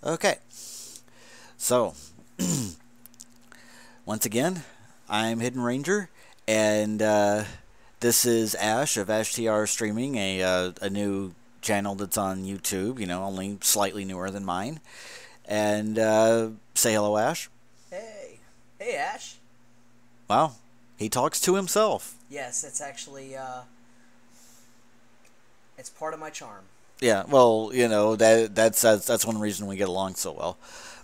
Okay, so once again, I'm Hidden Ranger, and this is Ash of AshTR Streaming, a new channel that's on YouTube. You know, only slightly newer than mine. And say hello, Ash. Hey. Hey, Ash. Wow, he talks to himself. Yes, it's actually, it's part of my charm. Yeah, well, you know that's one reason we get along so well.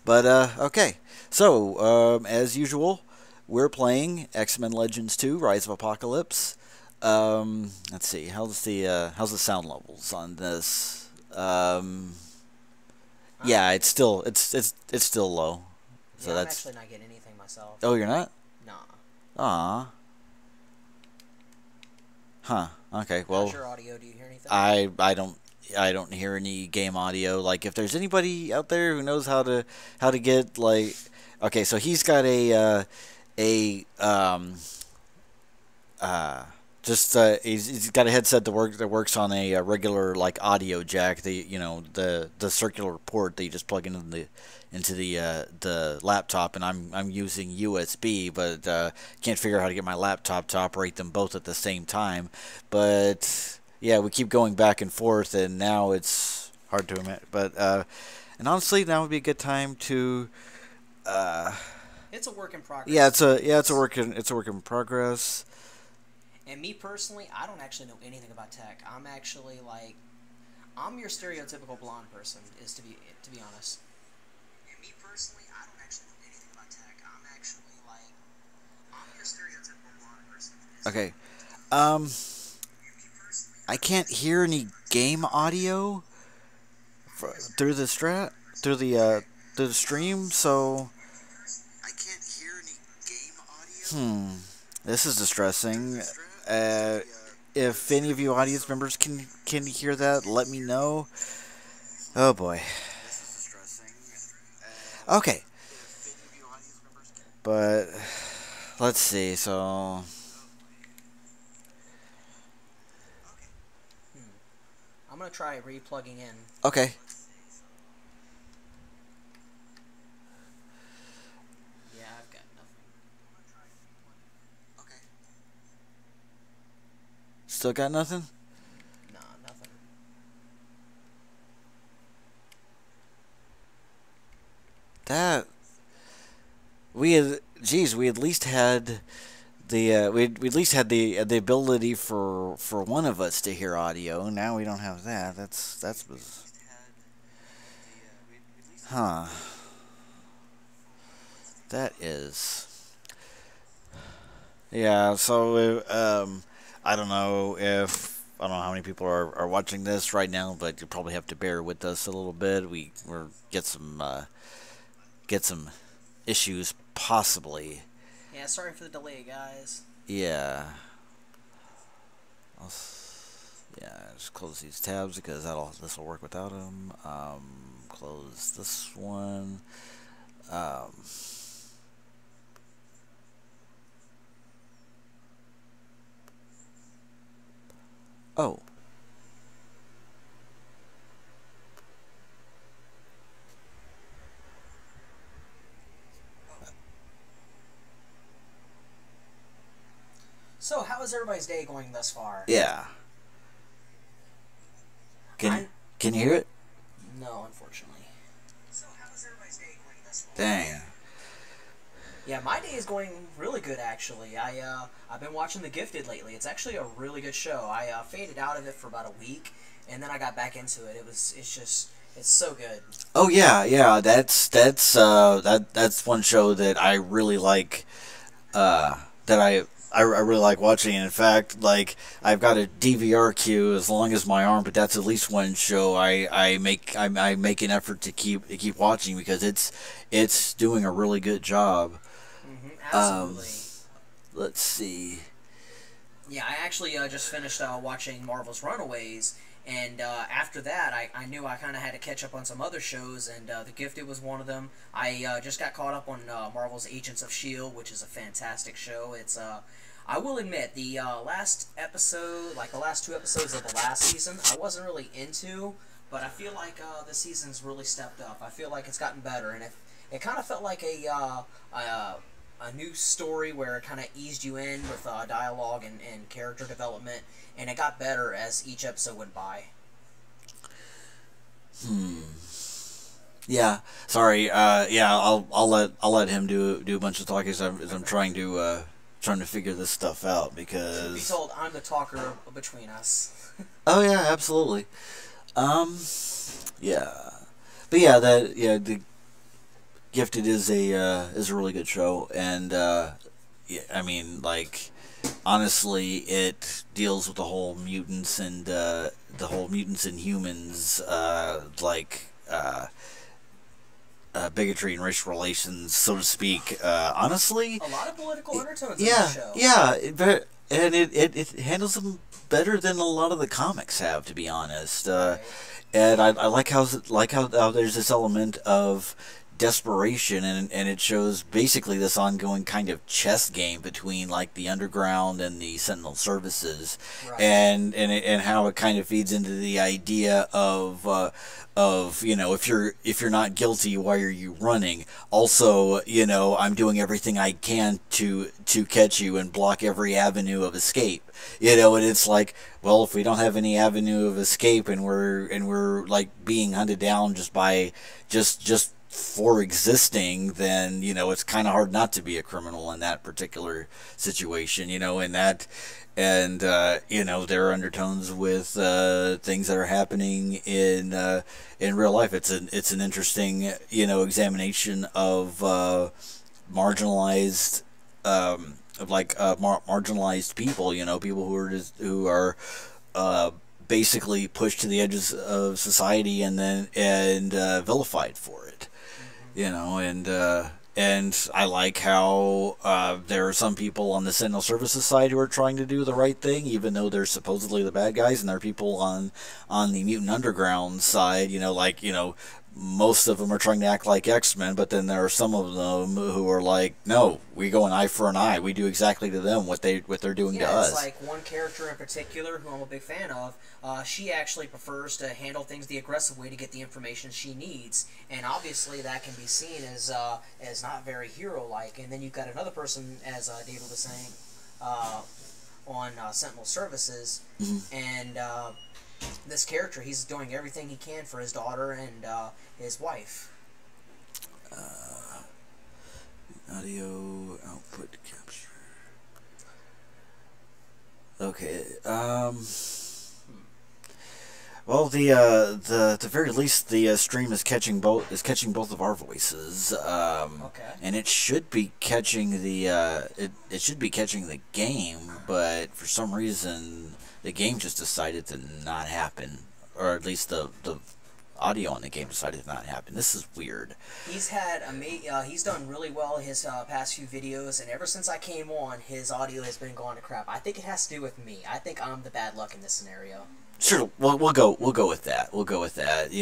But okay, so as usual, we're playing X-Men Legends 2: Rise of Apocalypse. Let's see, how's the sound levels on this? Yeah, it's still low. So Yeah, I'm that's actually not getting anything myself. oh, you're not? Nah. Ah, huh. Okay, How's well, your audio? Do you hear anything? I don't hear any game audio. Like if there's anybody out there who knows how to get like okay, so he's got a uh just he's got a headset that works on a regular like audio jack, the circular port that you just plug into the laptop, and I'm using USB, but can't figure out how to get my laptop to operate them both at the same time. But yeah, we keep going back and forth, and now it's hard to admit. But and honestly, now would be a good time to. Uh, It's a work in progress. it's a work in progress. And me personally, I don't actually know anything about tech. I'm actually like, I'm your stereotypical blonde person, is to be honest. And me personally, I don't actually know anything about tech. I'm actually like, I'm your stereotypical blonde person. Okay. Um, I can't hear any game audio through the through the stream, so I can't hear any game audio. This is distressing. If any of you audience members can hear that, let me know. Oh boy. Okay. But let's see. So I'm gonna try re-plugging in. okay. Yeah, I've got nothing. Okay. Still got nothing? Nah, nothing. That we at least had we at least had the ability for one of us to hear audio. Now we don't have that. That's huh. That is yeah. So I don't know how many people are watching this right now, but you probably have to bear with us a little bit. We're get some issues possibly. Yeah, sorry for the delay, guys. Yeah. I'll, yeah, just close these tabs because this will work without them. Close this one. Um, oh. So, how is everybody's day going thus far? Yeah. Can you hear it? No, unfortunately. So, how is everybody's day going thus far? Dang. Yeah, my day is going really good actually. I've been watching The Gifted lately. It's actually a really good show. I faded out of it for about a week, and then I got back into it. It's so good. Oh yeah, yeah. That's one show that I really like. That I really like watching. In fact, like I've got a DVR queue as long as my arm, but that's at least one show I make an effort to keep watching because it's doing a really good job. Absolutely. Let's see. Yeah, I actually just finished watching Marvel's Runaways, and after that, I knew I kind of had to catch up on some other shows, and The Gifted was one of them. I just got caught up on Marvel's Agents of S.H.I.E.L.D., which is a fantastic show. I will admit, the last episode, like the last two episodes of the last season, I wasn't really into, but I feel like this season's really stepped up. I feel like it's gotten better, and it kind of felt like a new story where it kind of eased you in with dialogue and character development, and it got better as each episode went by. Yeah. Sorry. Yeah. I'll let him do a bunch of talking as I'm trying to figure this stuff out because. Be told I'm the talker between us. Oh yeah, absolutely. Yeah. But yeah, the Gifted is a really good show, and yeah, I mean, like, honestly, it deals with the whole mutants and humans, bigotry and racial relations, so to speak. Honestly, A lot of political undertones in yeah, the show. yeah, and it handles them better than a lot of the comics have, to be honest. And I like how there's this element of desperation, and it shows basically this ongoing kind of chess game between like the underground and the Sentinel services, Right. and how it kind of feeds into the idea of if you're not guilty, why are you running? Also, I'm doing everything I can to catch you and block every avenue of escape. And it's like, well, if we don't have any avenue of escape and we're like being hunted down just by just for existing, then it's kind of hard not to be a criminal in that particular situation. And there are undertones with things that are happening in real life. It's an interesting examination of marginalized marginalized people. People who are basically pushed to the edges of society and vilified for it. And I like how there are some people on the Sentinel Services side who are trying to do the right thing, even though they're supposedly the bad guys, and there are people on the Mutant Underground side, most of them are trying to act like X-Men, but then there are some of them who are like, no, we go an eye for an eye. We do exactly to them what they're doing to us. It's like one character in particular who I'm a big fan of. She actually prefers to handle things the aggressive way to get the information she needs, and obviously that can be seen as not very hero-like. And then you've got another person, as David was saying, on Sentinel Services, and this character, he's doing everything he can for his daughter and his wife. Audio output capture. Okay. Well, the very least, the stream is catching both of our voices. Okay. And it should be catching it should be catching the game, but for some reason the game just decided to not happen, or at least the audio on the game decided to not happen. This is weird. He's had he's done really well his past few videos, and ever since I came on, his audio has been going to crap. I think it has to do with me. I think I'm the bad luck in this scenario. Sure, we'll go with that. We'll go with that.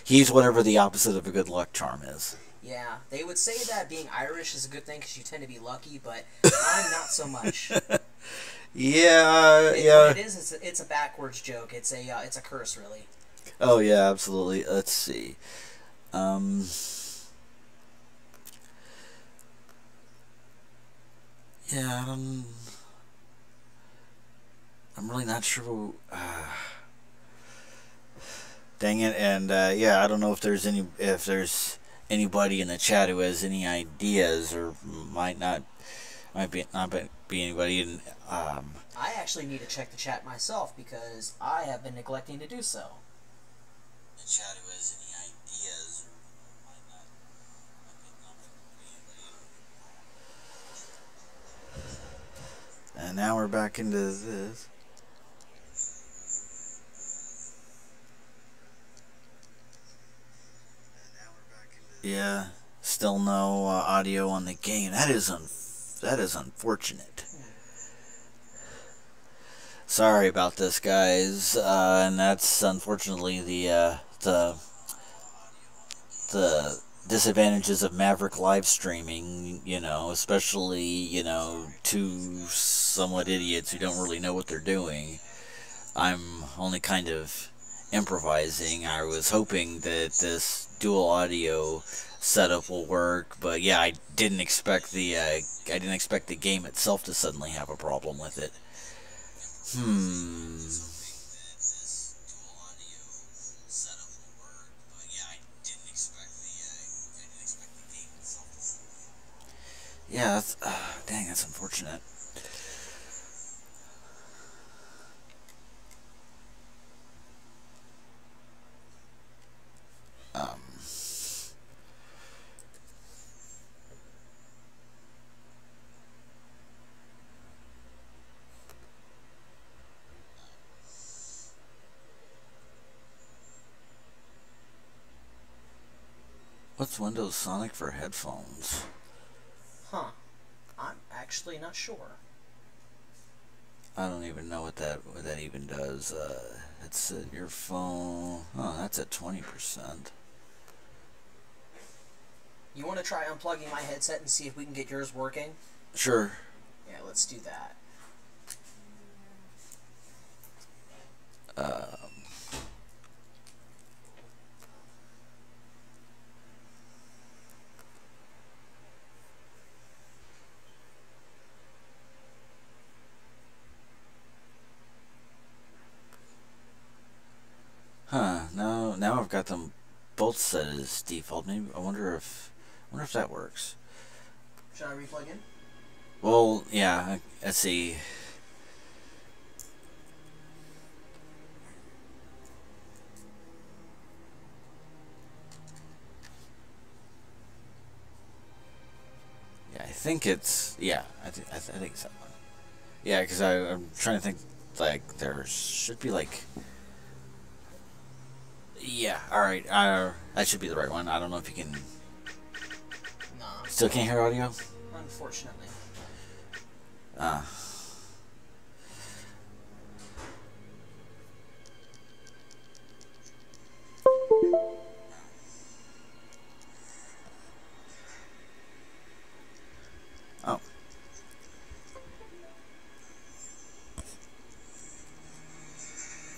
He's whatever the opposite of a good luck charm is. Yeah, they would say that being Irish is a good thing because you tend to be lucky, but I'm not so much. Yeah. What it is, it's a backwards joke. It's a curse, really. Oh yeah, absolutely. Let's see. Yeah, I'm really not sure. Dang it! And yeah, I don't know if there's anybody in the chat who has any ideas, or might be anybody. And I actually need to check the chat myself because I have been neglecting to do so. The chat who has any ideas, or might be anybody. And now we're back into this. Yeah, still no audio on the game. That is unfortunate. Sorry about this, guys. And that's unfortunately the disadvantages of Maverick live streaming. Especially to somewhat idiots who don't really know what they're doing. I'm only kind of improvising. I was hoping that this dual audio setup will work, but yeah, I didn't expect the game itself to suddenly have a problem with it. Hmm. Yeah, dang, that's unfortunate. Um, what's Windows Sonic for headphones? Huh. I'm actually not sure. I don't even know what that even does. It's your phone. Oh, that's at 20%. You want to try unplugging my headset and see if we can get yours working? Sure. Yeah, let's do that. Um, Huh. Now I've got them both set as default. Maybe I wonder if that works. Should I replug in? Well, yeah. Let's see. Yeah, I think it's I think it's that one. Yeah, because I'm trying to think like there should be like. Yeah, alright. That should be the right one. I don't know if you can. No. Still can't hear audio? Unfortunately. Ah. Oh.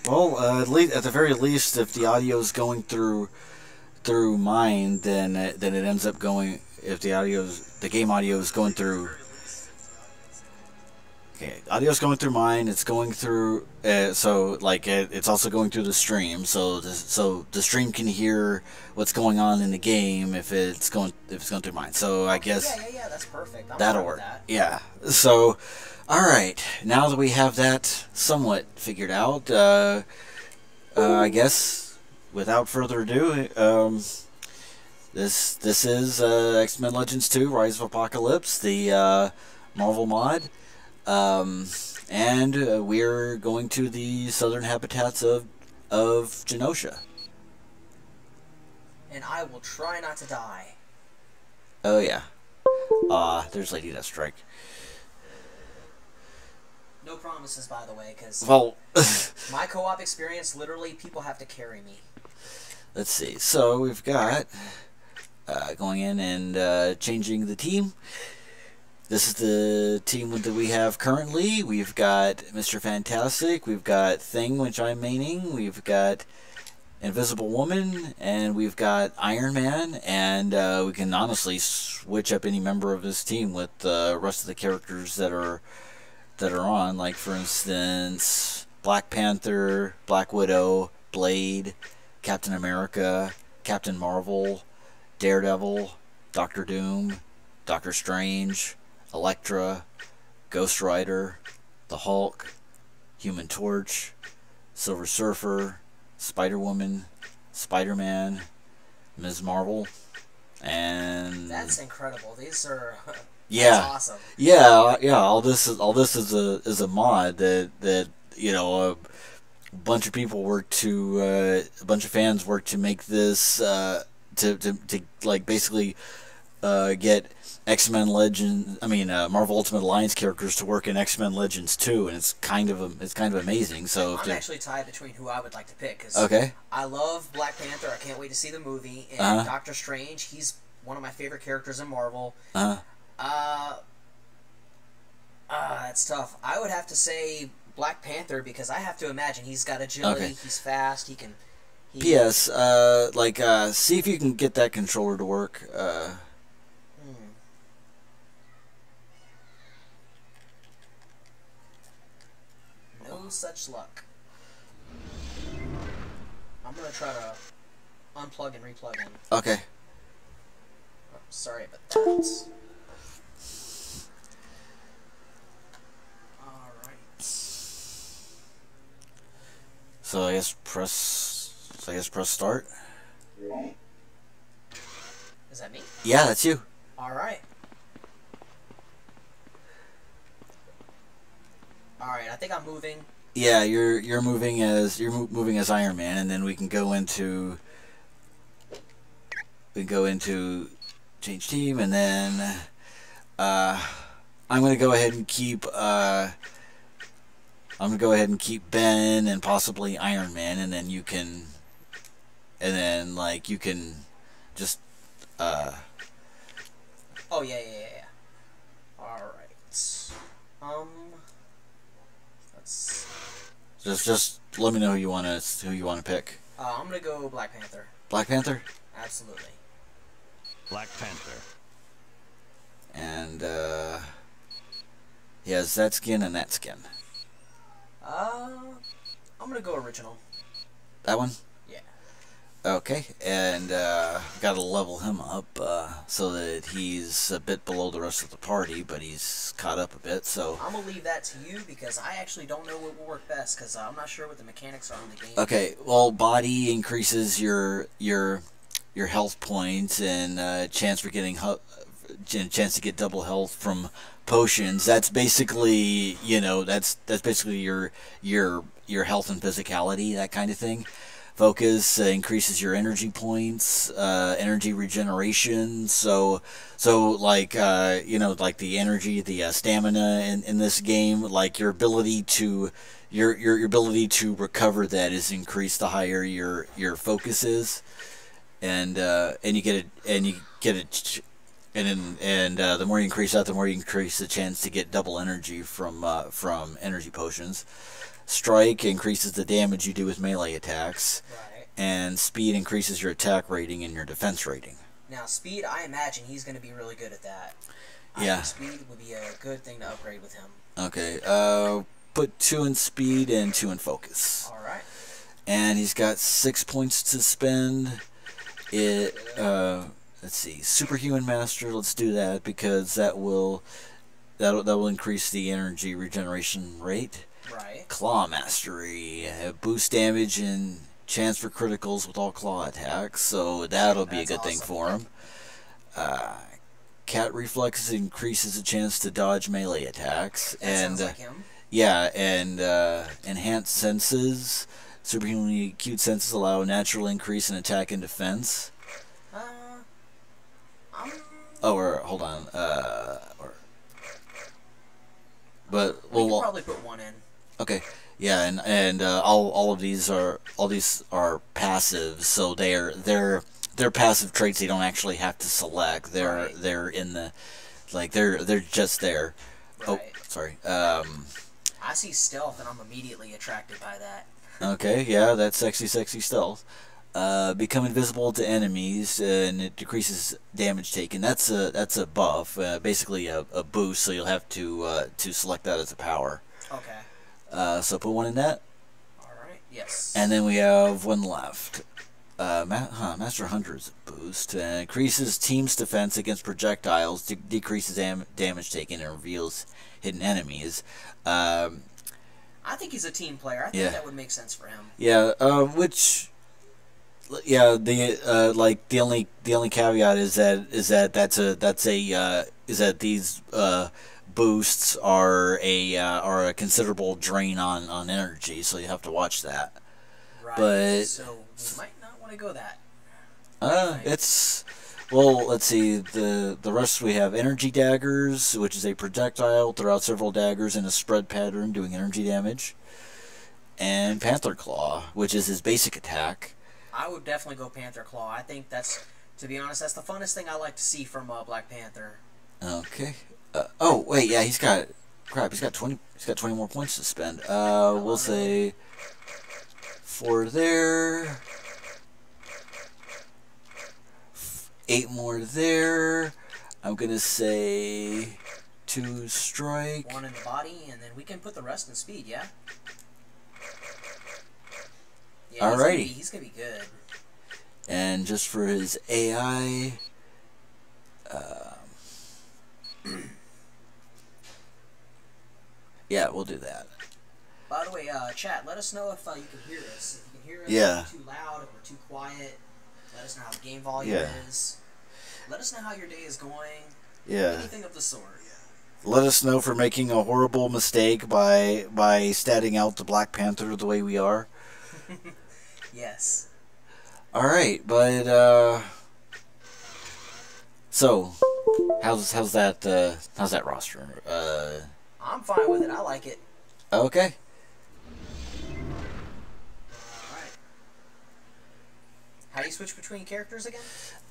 Well, at the very least, if the audio is going through mine, then it ends up going. If the game audio is going through. Okay, audio's going through mine. It's going through. So like it's also going through the stream. So the stream can hear what's going on in the game if it's going through mine. So I guess Yeah. That's perfect. that'll work. Yeah. So, all right. Now that we have that somewhat figured out, I guess without further ado, this is X-Men Legends 2: Rise of Apocalypse, the Marvel mod. And we're going to the southern habitats of Genosha. And I will try not to die. Oh yeah. There's Lady Deathstrike. No promises, by the way, because Well, my co-op experience, literally, people have to carry me. let's see. So we've got going in and changing the team. This is the team that we have currently. We've got Mr. Fantastic, we've got Thing, which I'm maining, we've got Invisible Woman, and we've got Iron Man, and we can honestly switch up any member of this team with the rest of the characters that are on. Like, for instance, Black Panther, Black Widow, Blade, Captain America, Captain Marvel, Daredevil, Doctor Doom, Doctor Strange, Elektra, Ghost Rider, the Hulk, Human Torch, Silver Surfer, Spider-Woman, Spider-Man, Ms. Marvel, and That's incredible. These are yeah, that's awesome. yeah. All this is a mod that a bunch of people work to a bunch of fans work to make this to like basically get X-Men Legends. I mean, Marvel Ultimate Alliance characters to work in X-Men Legends 2, and it's kind of amazing. So I'm actually tied between who I would like to pick because okay, I love Black Panther. I can't wait to see the movie. And Doctor Strange, he's one of my favorite characters in Marvel. uh, That's tough. I would have to say Black Panther because I have to imagine he's got agility, Okay. he's fast, he can. P.S. See if you can get that controller to work. Hmm. No such luck. I'm gonna try to unplug and replug him. Okay. Oh, sorry about that. Alright. So I guess press start. Is that me? Yeah, that's you. Alright. Alright, I think I'm moving. Yeah, you're moving as Iron Man, and then we can go into change team, and then I'm gonna go ahead and keep Ben and possibly Iron Man, and then you can just Oh, yeah. Alright. Let's... just let me know who you wanna pick. I'm gonna go Black Panther. Black Panther? Absolutely. Black Panther. And he has that skin and that skin. I'm gonna go original. That one? Yeah. Okay, and gotta level him up so that he's a bit below the rest of the party, but he's caught up a bit. So I'm gonna leave that to you because I actually don't know what will work best because I'm not sure what the mechanics are in the game. okay, well, body increases your health points and chance for getting chance to get double health from potions. That's basically that's basically your health and physicality, that kind of thing. Focus increases your energy points, energy regeneration. So like like the energy, the stamina in this game, like your ability to your ability to recover that is increased the higher your focus is, and you get it. And the more you increase that, the more you increase the chance to get double energy from energy potions. Strike increases the damage you do with melee attacks, Right. and speed increases your attack rating and your defense rating. Now, speed, I imagine he's going to be really good at that. Yeah. I think speed would be a good thing to upgrade with him. Okay, put 2 in speed and 2 in focus. Alright. And he's got 6 points to spend. Let's see, Superhuman Master, let's do that because that will increase the energy regeneration rate. Right. Claw Mastery, boost damage and chance for criticals with all claw attacks, so that'll be a good thing for him. Cat Reflex increases the chance to dodge melee attacks, That sounds like him. yeah, and enhanced senses. Superhumanly acute senses allow a natural increase in attack and defense. Hold on. But we can probably put 1 in. Okay, yeah, and all these are passive, so they're passive traits. They don't actually have to select. They're in the they're just there. Right. Oh, sorry. I see stealth and I'm immediately attracted by that. Okay, yeah, that's sexy stealth. Become invisible to enemies, and it decreases damage taken. That's a buff, basically a boost. So you'll have to select that as a power. Okay. So put 1 in that. Alright, yes. And then we have 1 left. Master Hunter is a boost. Increases team's defense against projectiles, decreases damage taken, and reveals hidden enemies. I think he's a team player. I think Yeah. that would make sense for him. Yeah, the only caveat is that these boosts are a considerable drain on energy, so you have to watch that. Right. But so we might not want to go that. Let's see, the rest we have Energy Daggers, which is a projectile, throw out several daggers in a spread pattern doing energy damage, and Panther Claw, which is his basic attack. I would definitely go Panther Claw. I think that's, to be honest, that's the funnest thing I like to see from Black Panther. Okay. Oh wait, yeah, he's got crap, he's got 20. He's got 20 more points to spend. We'll say 4 there. 8 more there. I'm gonna say 2 strike. 1 in the body, and then we can put the rest in speed. Yeah. Yeah. Alrighty. He's gonna be good. And just for his AI, yeah, we'll do that. By the way, chat, let us know if you can hear us. If you can hear us, Yeah. if we're too loud, if we're too quiet. Let us know how the game volume is. Let us know how your day is going. Yeah. Anything of the sort. Let us know for making a horrible mistake by statting out the Black Panther the way we are. Yes. All right, but so how's that roster? I'm fine with it. I like it. Okay. Alright. How do you switch between characters again?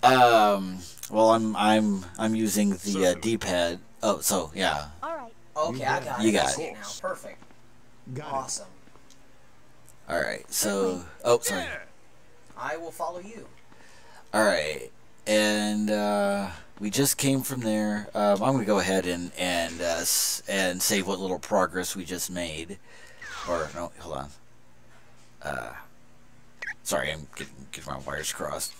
Well, I'm using the D-pad. Oh, so yeah. All right. Okay, I got it. You got I see it. now. Perfect. Awesome. All right. So, oh, sorry. I will follow you. All right, and we just came from there. I'm gonna go ahead and save what little progress we just made. Or no, hold on. Sorry, I'm getting my wires crossed.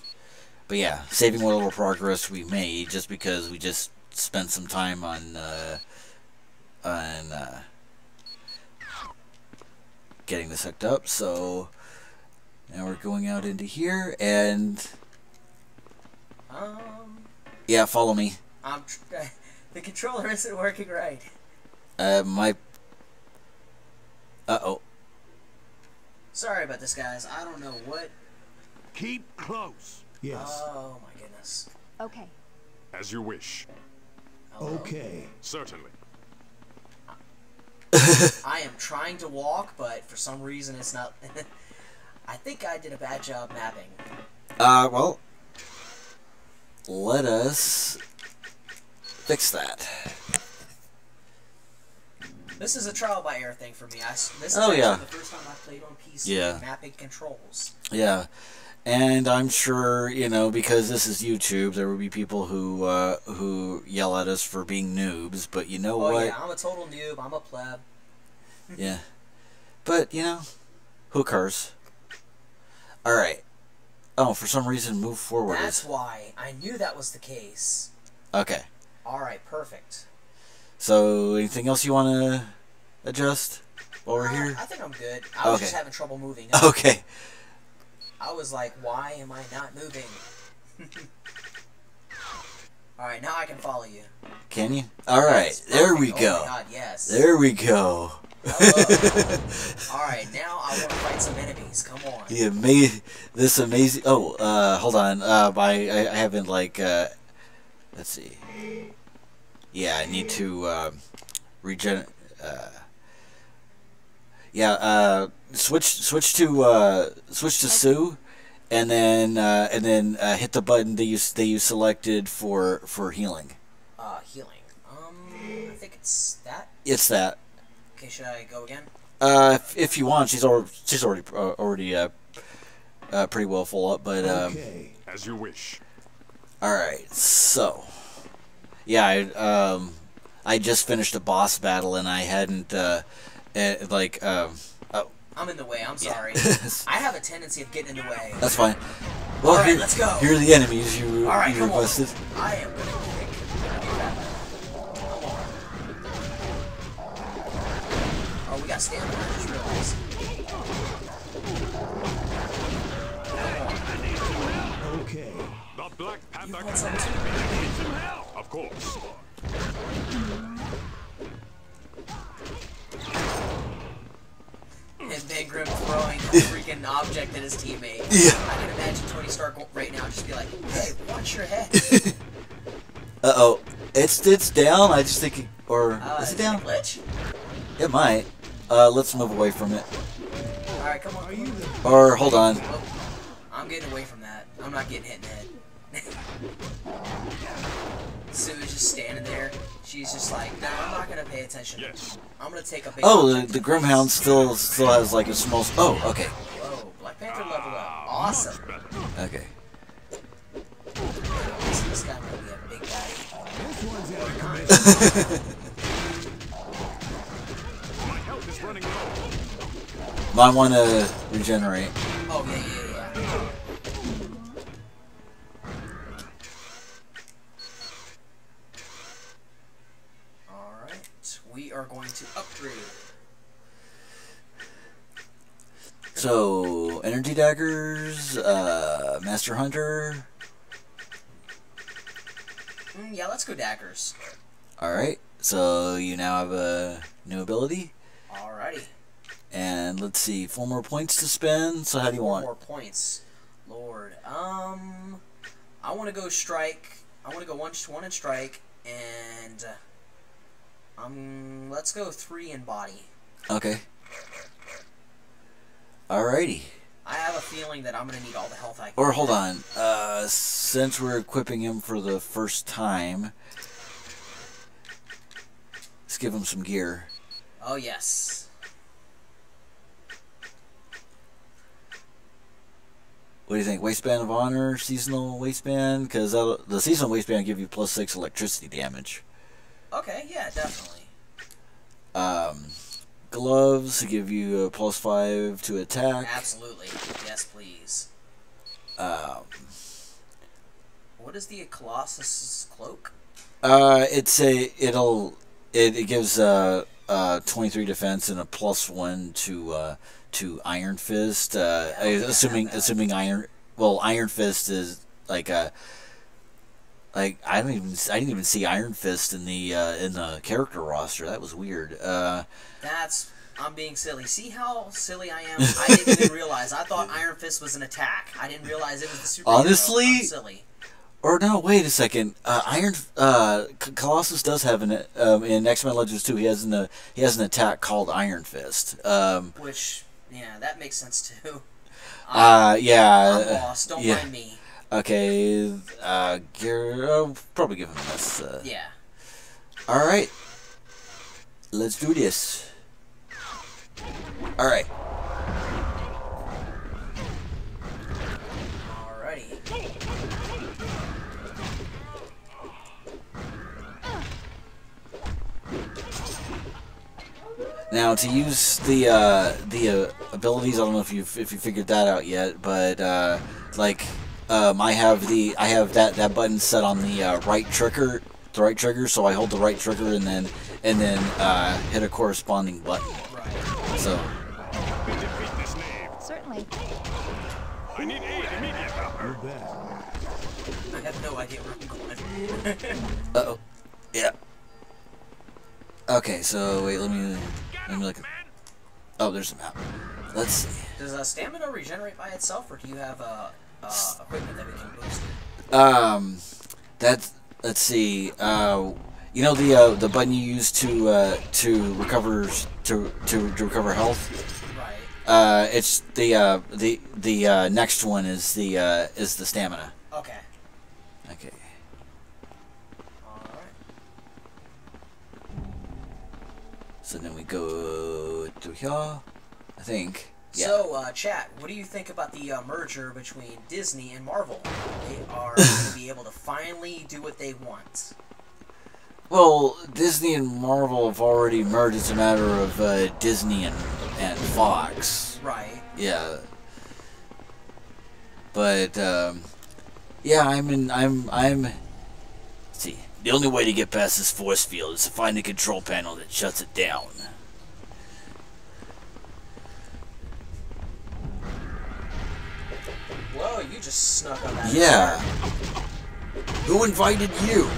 But yeah, saving what little progress we made just because we just spent some time on getting this hooked up. So now we're going out into here and yeah, follow me. The controller isn't working right. Uh oh. Sorry about this, guys. I don't know what. Keep close. Yes. Oh my goodness. Okay. As you wish. Hello? Okay. Certainly. I am trying to walk, but for some reason it's not. I think I did a bad job mapping. Well, let us fix that. This is a trial by error thing for me. This is Oh, actually yeah. the first time I played on PC. Yeah. Mapping controls. Yeah, and I'm sure, you know, because this is YouTube, there will be people who yell at us for being noobs. But you know Oh what? yeah, I'm a total noob. I'm a pleb. Yeah, but you know, who cares? All right. Oh, for some reason, move forward. That's why I knew that was the case. Okay. All right, perfect. So, anything else you want to adjust while we're here? I think I'm good. I was Okay. just having trouble moving. Okay. I was like, why am I not moving? Alright, now I can follow you. Can you? All right. Yes, There we perfect. go. Oh my god, yes. There we go. Alright, now I want to fight some enemies. Come on. This amazing. Oh, hold on. I haven't like. Let's see. Yeah, I need to regen. Yeah. Switch to Sue, and then hit the button that you selected for healing. Healing. I think it's that. It's that. Okay, should I go again? If you want, she's already pretty well full up, but Okay. As you wish. all right. So, yeah, I just finished a boss battle and I hadn't I'm in the way. I'm Yeah. sorry. I have a tendency of getting in the way. That's fine. Well, Alright, let's go. Here are the enemies you Alright, come on. requested. I am gonna kick. Oh, we got stamina. I just realized. Okay. The Black Panther want some too? needs some help. Of course. And then Grim throwing a freaking object at his teammate. Yeah. I can imagine Tony Stark right now just be like, "Hey, watch your head." Uh-oh. It's down. I just think is it a down? glitch? It might. Let's move away from it. All right, come on. Are you the Or hold on. Oh, I'm getting away from that. I'm not getting hit in the head. Sue is just standing there. She's just like, no, I'm not gonna pay attention. Yes. I'm gonna take a big. Oh, object the to the Grimhound face." still has like a small. Oh, okay, Whoa, Black Panther leveled up. Awesome. okay. This guy might be a big guy. My health is running low. Might want to regenerate. Oh yeah. All right, we are going to upgrade. So, energy daggers, Master Hunter. Yeah, let's go daggers. Alright, so you now have a new ability. Alrighty. And let's see, 4 more points to spend. So how do you want? 4 more points. Lord. I want to go strike. I want to go one and strike, and let's go 3 in body. Okay. Alrighty. I have a feeling that I'm gonna need all the health I can. Or hold on. Since we're equipping him for the first time, let's give him some gear. Oh yes. What do you think? Waistband of Honor, seasonal waistband? Because the seasonal waistband will give you +6 electricity damage. Okay, yeah, definitely. Gloves give you a +5 to attack. Absolutely. Yes, please. What is the Colossus cloak? It gives 23 defense and a +1 to Iron Fist. Assuming Iron Fist is like I didn't even see Iron Fist in the character roster. That was weird. I'm being silly. See how silly I am? I didn't even realize. I thought Iron Fist was an attack. I didn't realize it was the super. Honestly, I'm silly. Or no, wait a second. Colossus does have an in X-Men Legends 2. He has an attack called Iron Fist. Which, yeah, that makes sense too. Yeah. I'm lost. Don't mind me. Okay. I'll probably give him this. Yeah. All right. Let's do this. All right. Alrighty. Now to use the abilities, I don't know if you figured that out yet, but I have that button set on the right trigger, so I hold the right trigger and then hit a corresponding button. Right. So. Defeat this knave. Certainly. I need aid immediately. I have no idea where I'm going. Uh-oh. Yeah. Okay, so wait, let me look at. Oh, there's a map. Let's see. Does stamina regenerate by itself, or do you have equipment that we can boost it? Let's see. You know the button you use to recover health. Right. It's the next one is the stamina. Okay. Okay. Alright. So then we go through here, I think. Yeah. So, chat, what do you think about the merger between Disney and Marvel? They are going to be able to finally do what they want. Well, Disney and Marvel have already merged. It's a matter of Disney and Fox. Right. Yeah. But yeah, I'm. Let's see, the only way to get past this force field is to find a control panel that shuts it down. Whoa, you just snuck on that. Yeah. Who invited you?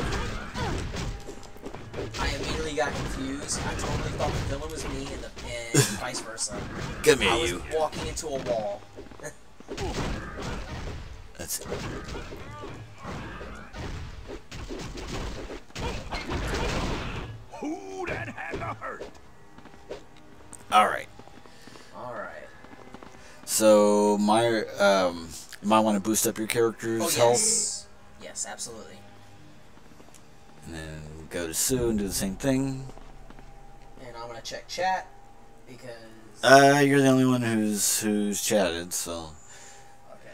I immediately got confused. I totally thought the villain was me and vice versa. Come here, I was you. walking into a wall. That's it. Who that had the hurt? Alright. Alright. So, you might want to boost up your character's Oh, health. yes. Yes, absolutely. And then go to Sue and do the same thing. And I'm gonna check chat because. You're the only one who's chatted, so. Okay.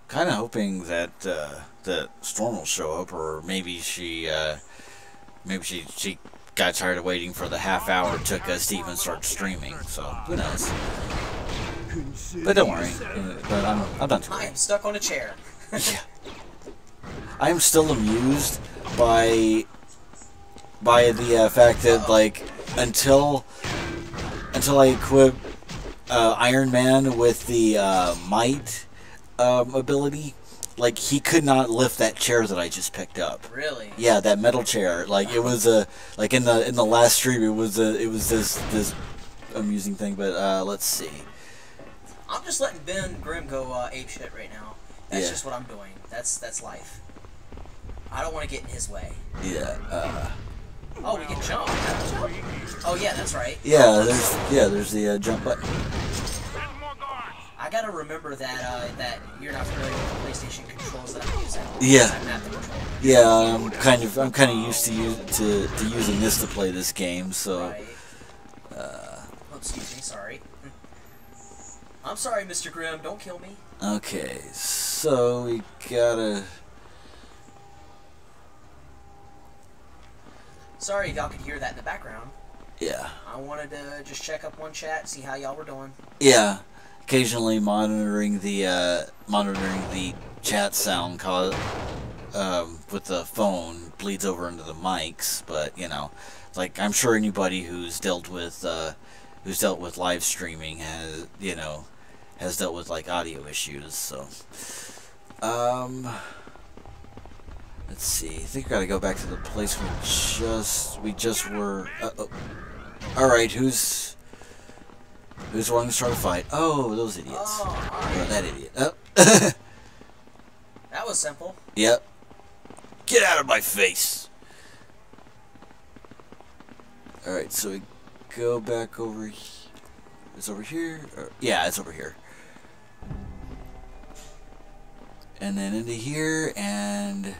Kind of hoping that that Storm will show up, or maybe she got tired of waiting for the half hour it took us to even start streaming. So who knows? But don't worry. But I'm not too I worried. am stuck on a chair. Yeah. I am still amused by the fact that, like, until I equip Iron Man with the might ability, like, he could not lift that chair that I just picked up. Really? Yeah, that metal chair. Like, it was like in the last stream, it was this amusing thing. But let's see. I'm just letting Ben Grimm go ape shit right now. That's Yeah. just what I'm doing. That's life. I don't want to get in his way. Yeah. Oh, we can jump. Oh yeah, that's right. Yeah. There's the jump button. I gotta remember that that you're not familiar with the PlayStation controls that I'm using. Yeah. I'm not the controller. Yeah, I'm kind of used to using this to play this game. So. Right. Oh, excuse me. Sorry. I'm sorry, Mr. Grimm. Don't kill me. Okay, so we gotta. Sorry, y'all could hear that in the background. Yeah. I wanted to just check up one chat, see how y'all were doing. Yeah. Occasionally monitoring the chat sound cause with the phone bleeds over into the mics, but you know, like I'm sure anybody who's dealt with live streaming has dealt with like audio issues. So let's see. I think we gotta go back to the place we just were. All right, who's wanting to start a fight? Oh, those idiots. Oh, alright. Oh, that idiot. Oh. That was simple. Yep. Get out of my face. All right, so we go back over. It's over here. Yeah, it's over here. And then into here and.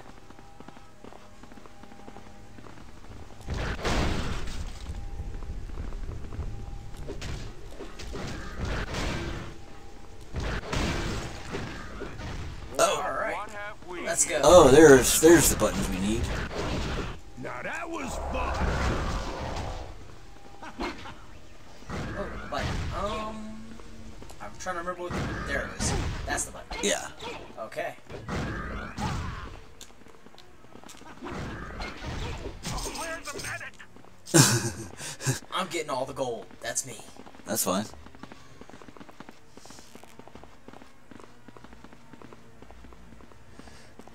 Alright. Let's go. Oh, there's the buttons we need. Now that was fun. Oh, button. I'm trying to remember what there it is. That's the button. Yeah. Okay. Where's the medic? I'm getting all the gold. That's me. That's fine.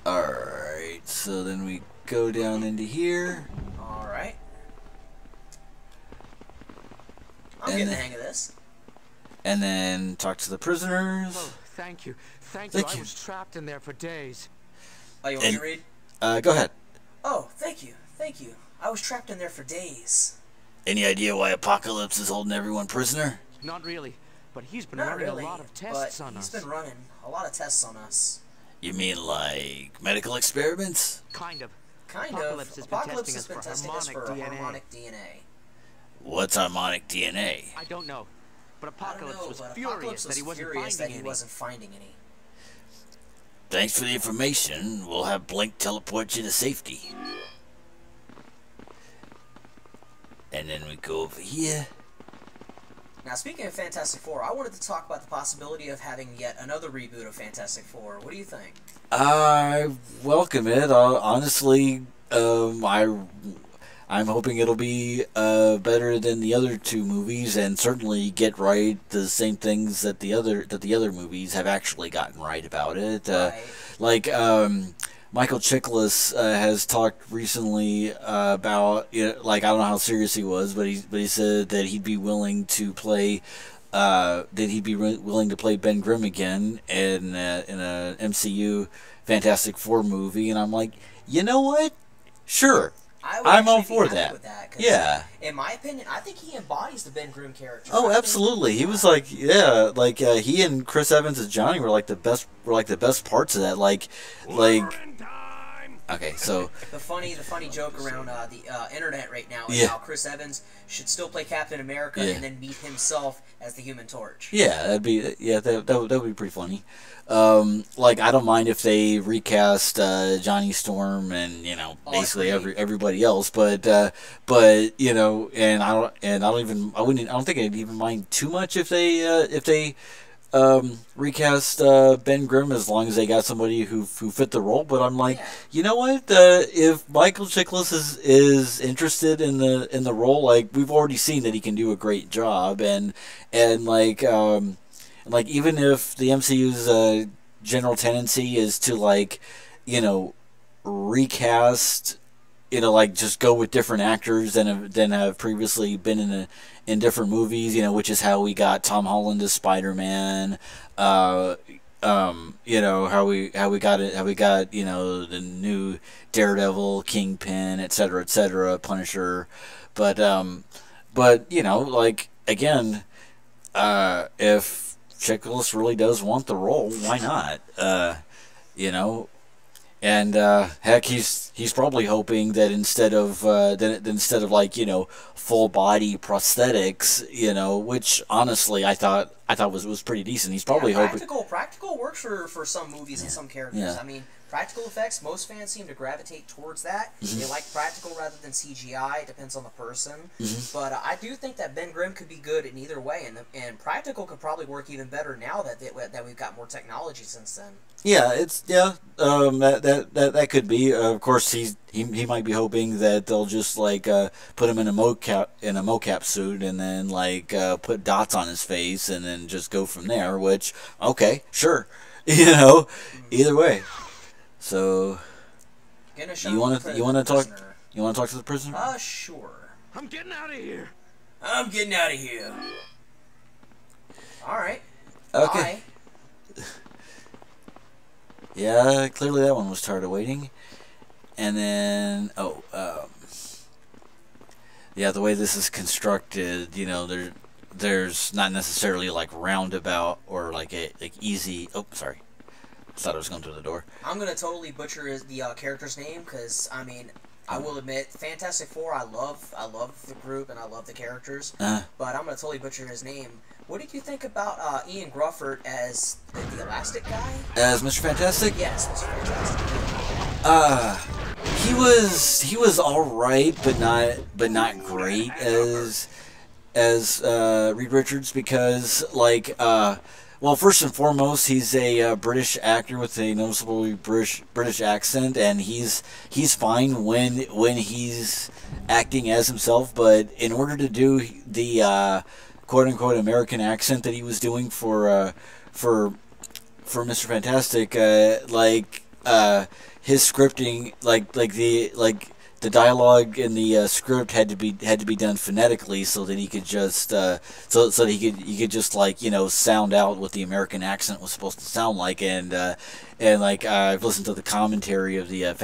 Alright, so then we go down into here. Alright. I'm And getting the then- hang of this. And then talk to the prisoners. Oh, thank you. Thank Thank you. you. I was trapped in there for days. Oh, you want me And- to read? Go ahead. Oh, thank you. Thank you. I was trapped in there for days. Any idea why Apocalypse is holding everyone prisoner? Not really, but he's been Not running really, a lot of but tests on he's us. been running a lot of tests on us. You mean like medical experiments? Kind of. Kind Apocalypse of. has been Apocalypse testing has us been for testing us for harmonic DNA. harmonic DNA. What's harmonic DNA? I don't know, but I don't Apocalypse know, was but furious Apocalypse that was he wasn't furious that finding he any. wasn't finding any. Thanks for the information. We'll have Blink teleport you to safety. And then we go over here. Now, speaking of Fantastic Four, I wanted to talk about the possibility of having yet another reboot of Fantastic Four. What do you think? I welcome it. Honestly, I'm hoping it'll be better than the other two movies, and certainly get right the same things that the other movies have actually gotten right about it. Right. Like Michael Chiklis has talked recently about, like, I don't know how serious he was, but he said that he'd be willing to play willing to play Ben Grimm again in a MCU Fantastic Four movie, and I'm like, you know what? Sure. I'm all actually be for happy that. with that 'cause Yeah. in my opinion, I think he embodies the Ben Grimm character. Oh, I think- absolutely. He was like, yeah, like he and Chris Evans as Johnny were like the best. Were like the best parts of that. Like. Labyrinth time. Okay, so the funny joke around the internet right now is Yeah. how Chris Evans should still play Captain America Yeah. and then meet himself as the Human Torch. yeah, that would be pretty funny. Like I don't mind if they recast Johnny Storm and basically everybody else, but and I don't think I'd even mind too much if they recast Ben Grimm as long as they got somebody who fit the role. But I'm like, Yeah. you know what? If Michael Chiklis is interested in the role, like we've already seen that he can do a great job, and like even if the MCU's general tendency is to recast, like just go with different actors than have previously been in different movies, which is how we got Tom Holland as Spider-Man. How we got the new Daredevil, Kingpin, etc., Punisher, but again, if Chiklis really does want the role, why not? And heck, he's probably hoping that instead of full body prosthetics, which honestly I thought was pretty decent. He's probably hoping Practical works for some movies and some characters. Yeah. I mean, practical effects, most fans seem to gravitate towards that. Mm-hmm. They like practical rather than CGI. It depends on the person. Mm-hmm. But I do think that Ben Grimm could be good in either way, and practical could probably work even better now that we've got more technology since then. Yeah, that could be. Of course, he might be hoping that they'll just put him in a mocap suit and then put dots on his face and then just go from there. Which, okay, sure, either way. So Genosha you want to talk to the prisoner? Sure. I'm getting out of here. I'm getting out of here. All right. Okay. Bye. Yeah, clearly that one was tired of waiting. And then, yeah, the way this is constructed, there's not necessarily roundabout or easy. Oh, sorry, thought I was going through the door. I'm gonna totally butcher the character's name because I will admit, Fantastic Four, I love the group and I love the characters, but I'm gonna totally butcher his name. What did you think about Ian Grufford as the Elastic Guy? As Mr. Fantastic? Yes, Mr. Fantastic. He was all right, but not great as Reed Richards, because well, first and foremost, he's a British actor with a noticeably British accent, and he's fine when he's acting as himself. But in order to do the quote unquote American accent that he was doing for Mr. Fantastic, his scripting, the dialogue in the script had to be done phonetically so that he could just so that he could just sound out what the American accent was supposed to sound like, and I've listened to the commentary of the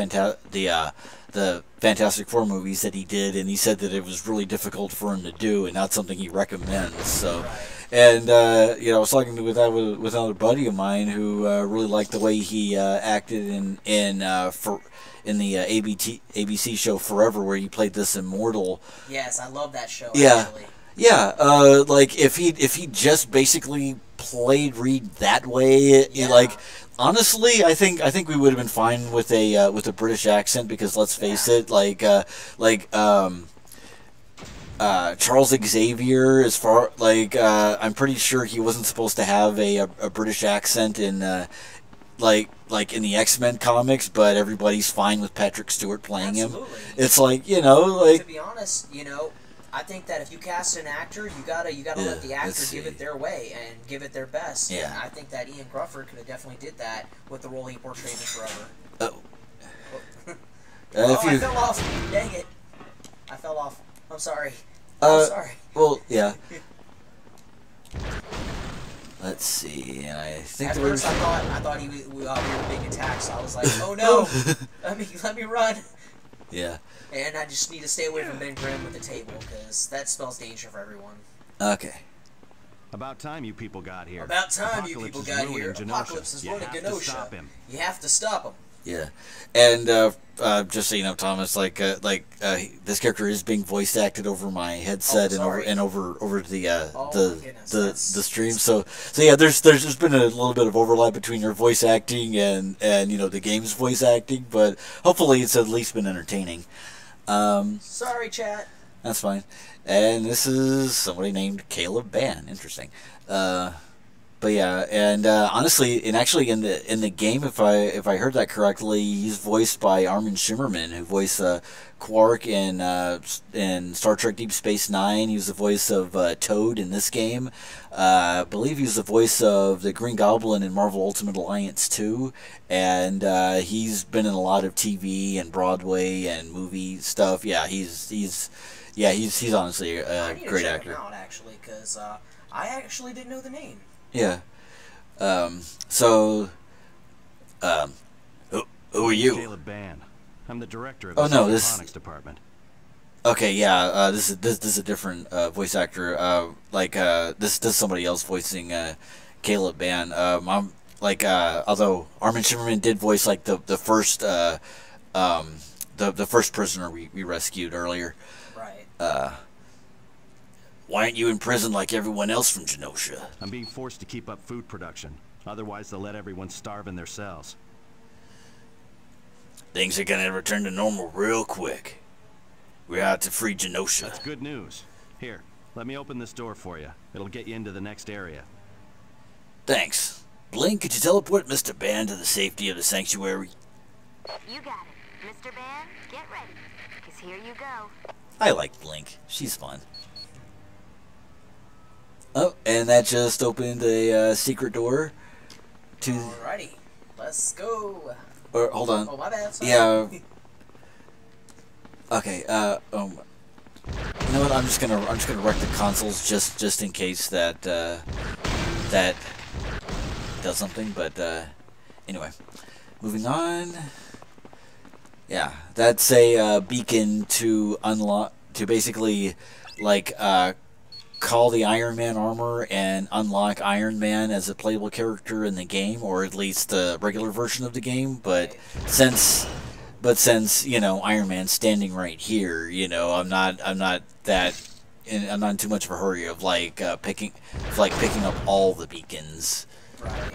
Fantastic Four movies that he did, and he said that it was really difficult for him to do and not something he recommends. So, and I was talking with another buddy of mine who really liked the way he acted in the ABC show Forever, where he played this immortal. Yes, I love that show. Yeah, actually. yeah. If he just basically played Reed that way, honestly, I think we would have been fine with a British accent, because let's face it, Charles Xavier, as far I'm pretty sure he wasn't supposed to have a British accent in in the X-Men comics, but everybody's fine with Patrick Stewart playing Absolutely. him. It's to be honest, I think that if you cast an actor, you gotta let the actor give it their way and give it their best. Yeah. And I think that Ian Grufford could have definitely did that with the role he portrayed in Forever. I fell off. Dang it! I fell off. I'm sorry. I'm sorry. Well, yeah. Let's see, and I think At first, I thought we were being attacked, so I was like, "Oh no, let me run." Yeah. And I just need to stay away from Ben Grimm with the table, because that spells danger for everyone. Okay. About time you people got here. About time you Apocalypse people is got ruining here. Genosha. Apocalypse is You ruining have to Genosha. stop him. You have to stop him. Yeah, and just so you know, Thomas, this character is being voice acted over my headset over the stream. So yeah, there's been a little bit of overlap between your voice acting and the game's voice acting, but hopefully it's at least been entertaining. Sorry, chat. That's fine. And this is somebody named Caleb Ban. Interesting. But yeah, and honestly, and actually in the game, if I heard that correctly, he's voiced by Armin Shimmerman, who voiced Quark in Star Trek Deep Space Nine. He was the voice of Toad in this game. I believe he was the voice of the Green Goblin in Marvel Ultimate Alliance 2, and he's been in a lot of TV and Broadway and movie stuff. Yeah, he's honestly a great actor. Him out, actually, because I actually didn't know the name. Yeah. Who are you? Caleb Ban. I'm the director of the hydroponics department. Okay, yeah. This is a different voice actor. This is somebody else voicing Caleb Ban. Although Armin Shimmerman did voice the first the first prisoner we rescued earlier. Right. Why aren't you in prison like everyone else from Genosha? I'm being forced to keep up food production. Otherwise, they'll let everyone starve in their cells. Things are gonna return to normal real quick. We're out to free Genosha. That's good news. Here, let me open this door for you. It'll get you into the next area. Thanks. Blink, could you teleport Mr. Ban to the safety of the sanctuary? You got it. Mr. Ban, get ready. Because here you go. I like Blink. She's fun. Oh, and that just opened a secret door to... Alrighty. Let's go. Or, hold on. Oh, my bad. Sorry. Yeah. Okay, you know what, I'm just gonna wreck the consoles just in case that that does something, but anyway. Moving on. Yeah, that's a beacon to unlock, to basically call the Iron Man armor and unlock Iron Man as a playable character in the game, or at least the regular version of the game. But since Iron Man's standing right here, I'm not in too much of a hurry of picking up all the beacons. Right.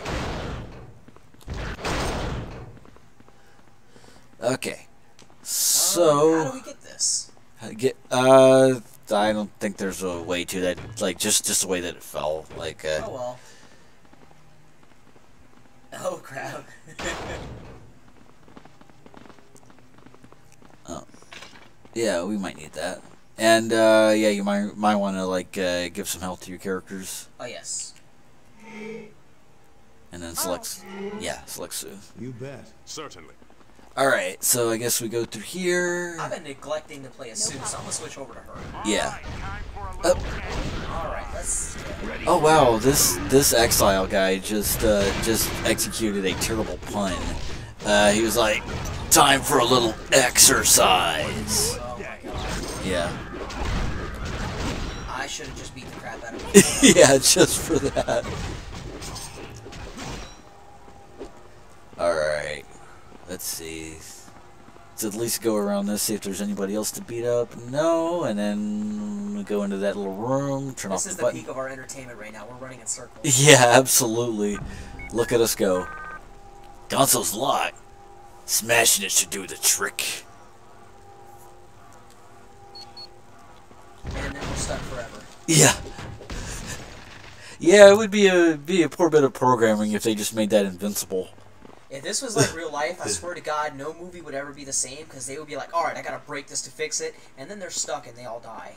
Okay, so how do we get this? I don't think there's a way to that. Just the way that it fell. Oh well. Oh crap. Oh. Yeah, we might need that. And yeah, you might want to give some health to your characters. Oh yes. And then select. Yeah, select Sue. You bet. Certainly. Alright, so I guess we go through here. I've been neglecting to play a Sue, so I'm gonna switch over to her. Yeah. Alright, let's... Oh wow, this exile guy just executed a terrible pun. He was like, "Time for a little exercise." Oh my god. Yeah. I should have just beat the crap out of him. Yeah, just for that. Alright. Let's see. Let's at least go around this, see if there's anybody else to beat up. No, and then we go into that little room, turn off the button. This is the peak of our entertainment right now. We're running in circles. Yeah, absolutely. Look at us go. Console's locked. Smashing it should do the trick. And then we're stuck forever. Yeah. Yeah, it would be a poor bit of programming if they just made that invincible. If this was like real life, I swear to God, no movie would ever be the same, because they would be like, alright, I gotta break this to fix it, and then they're stuck and they all die.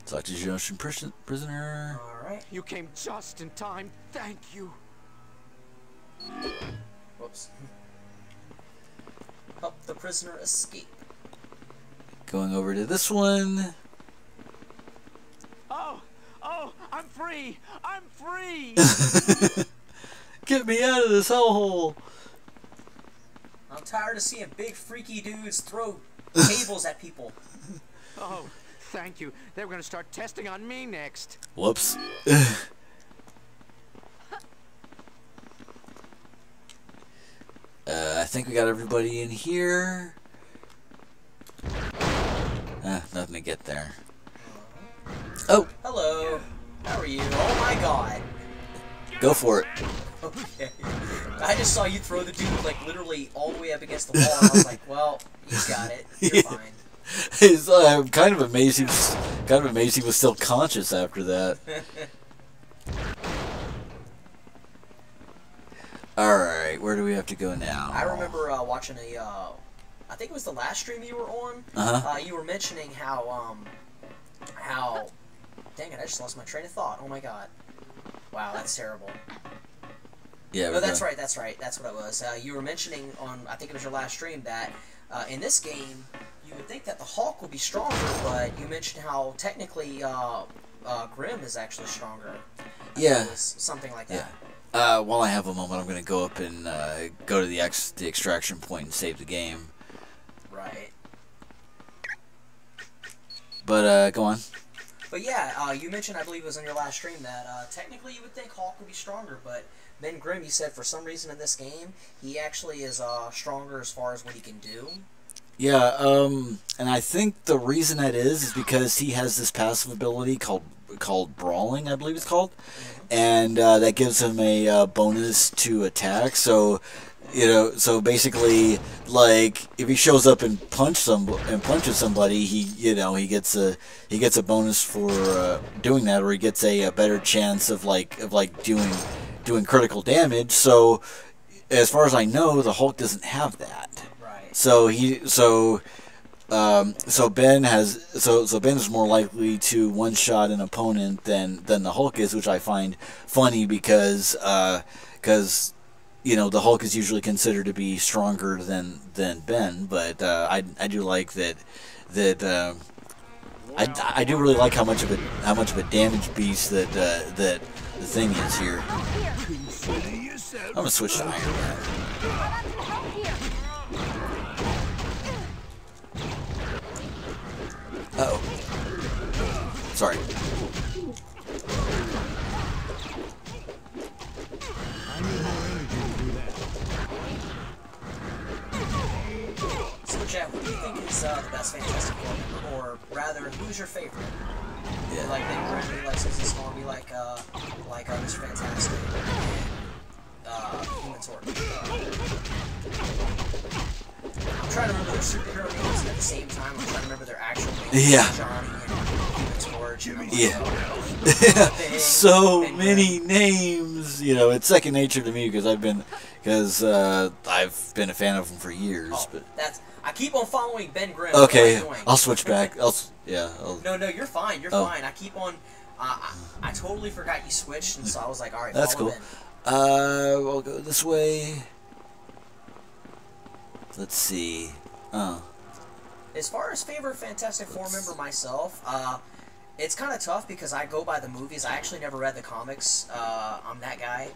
Talk to Genoshan prisoner. Alright. You came just in time. Thank you. Whoops. Help the prisoner escape. Going over to this one. Oh, I'm free. I'm free. Get me out of this hellhole. I'm tired of seeing big freaky dudes throw cables at people. Oh, thank you. They were gonna start testing on me next. Whoops. I think we got everybody in here. Nothing to get there. Oh, Hello. How are you? Oh my god. go for it. Okay. I just saw you throw the dude like literally all the way up against the wall, and I was like, well, he's got it. You're fine. I'm kind of amazed he was still conscious after that. Alright, where do we have to go now? I remember watching I think it was the last stream you were on. You were mentioning how dang it, I just lost my train of thought. Oh my god. Wow, that's terrible. Yeah. No, that's right. That's what it was. You were mentioning on, I think it was your last stream, that in this game, you would think that the Hulk would be stronger, but you mentioned how technically Grim is actually stronger. Yeah. Something like that. While I have a moment, I'm going to go up and go to the extraction point and save the game. Right. But, go on. But yeah, you mentioned, I believe it was on your last stream, that technically you would think Hulk would be stronger, but Ben Grimm, you said for some reason in this game, he actually is stronger as far as what he can do. Yeah, and I think the reason that is because he has this passive ability called Brawling, I believe it's called, and that gives him a bonus to attack. So, so basically, like if he shows up and punches somebody, he gets a bonus for doing that, or he gets a better chance of doing critical damage. So, as far as I know, the Hulk doesn't have that. Right. So Ben is more likely to one-shot an opponent than the Hulk is, which I find funny because the Hulk is usually considered to be stronger than Ben, but I do like that I do really like how much of a damage beast that the thing is here. I'm gonna switch to Iron Man. Uh-oh. Sorry. So, Chad, what do you think is the best Fantastic Four member, or rather, who's your favorite? Yeah. Like Ben Grimm, be like Susan Storm, be like Mr. Fantastic, and Human Torch. I'm trying to remember their superhero names, and at the same time, I'm trying to remember their actual names. Yeah. Johnny and Human Torch. And Yeah. So many names. It's second nature to me because I've been a fan of them for years. Oh, but I keep on following Ben Grimm. okay, I'll switch back. No, you're fine. You're fine. I keep on. I totally forgot you switched, and so I was like, all right, that's follow cool. Ben. We'll go this way. Let's see. As far as favorite Fantastic Four member myself, it's kind of tough because I go by the movies. I actually never read the comics. I'm that guy.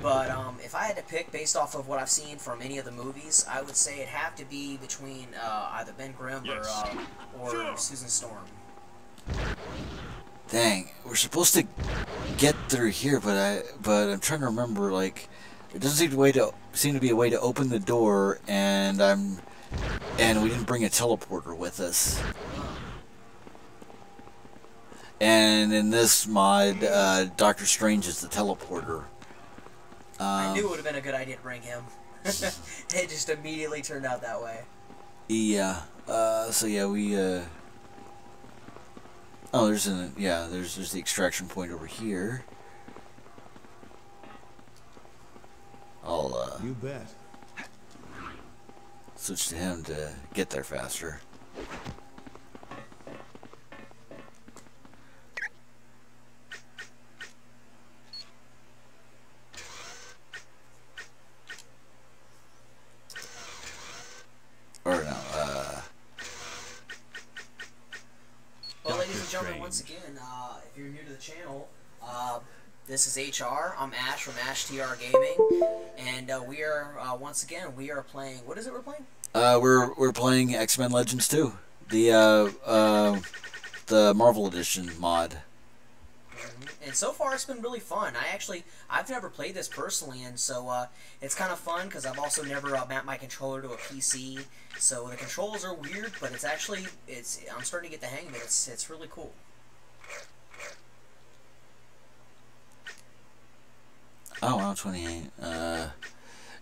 But if I had to pick based off of what I've seen from any of the movies, I would say it'd have to be between either Ben Grimm or Susan Storm. Dang, we're supposed to get through here, but I'm trying to remember. Like, there doesn't seem to be a way to open the door, and we didn't bring a teleporter with us. And in this mod, Doctor Strange is the teleporter. I knew it would have been a good idea to bring him. It just immediately turned out that way. Yeah. So yeah, we. Oh, there's the extraction point over here. I'll You bet. switch to him to get there faster. Or no, Well, ladies and gentlemen, once again, if you're new to the channel, this is HR. I'm Ash from AshTR Gaming, and we are once again we are playing. What is it we're playing? We're playing X-Men Legends 2, the Marvel Edition mod. And so far, it's been really fun. I've never played this personally, and so it's kind of fun because I've also never mapped my controller to a PC. So the controls are weird, but I'm starting to get the hang of it. It's really cool. Oh wow, 28.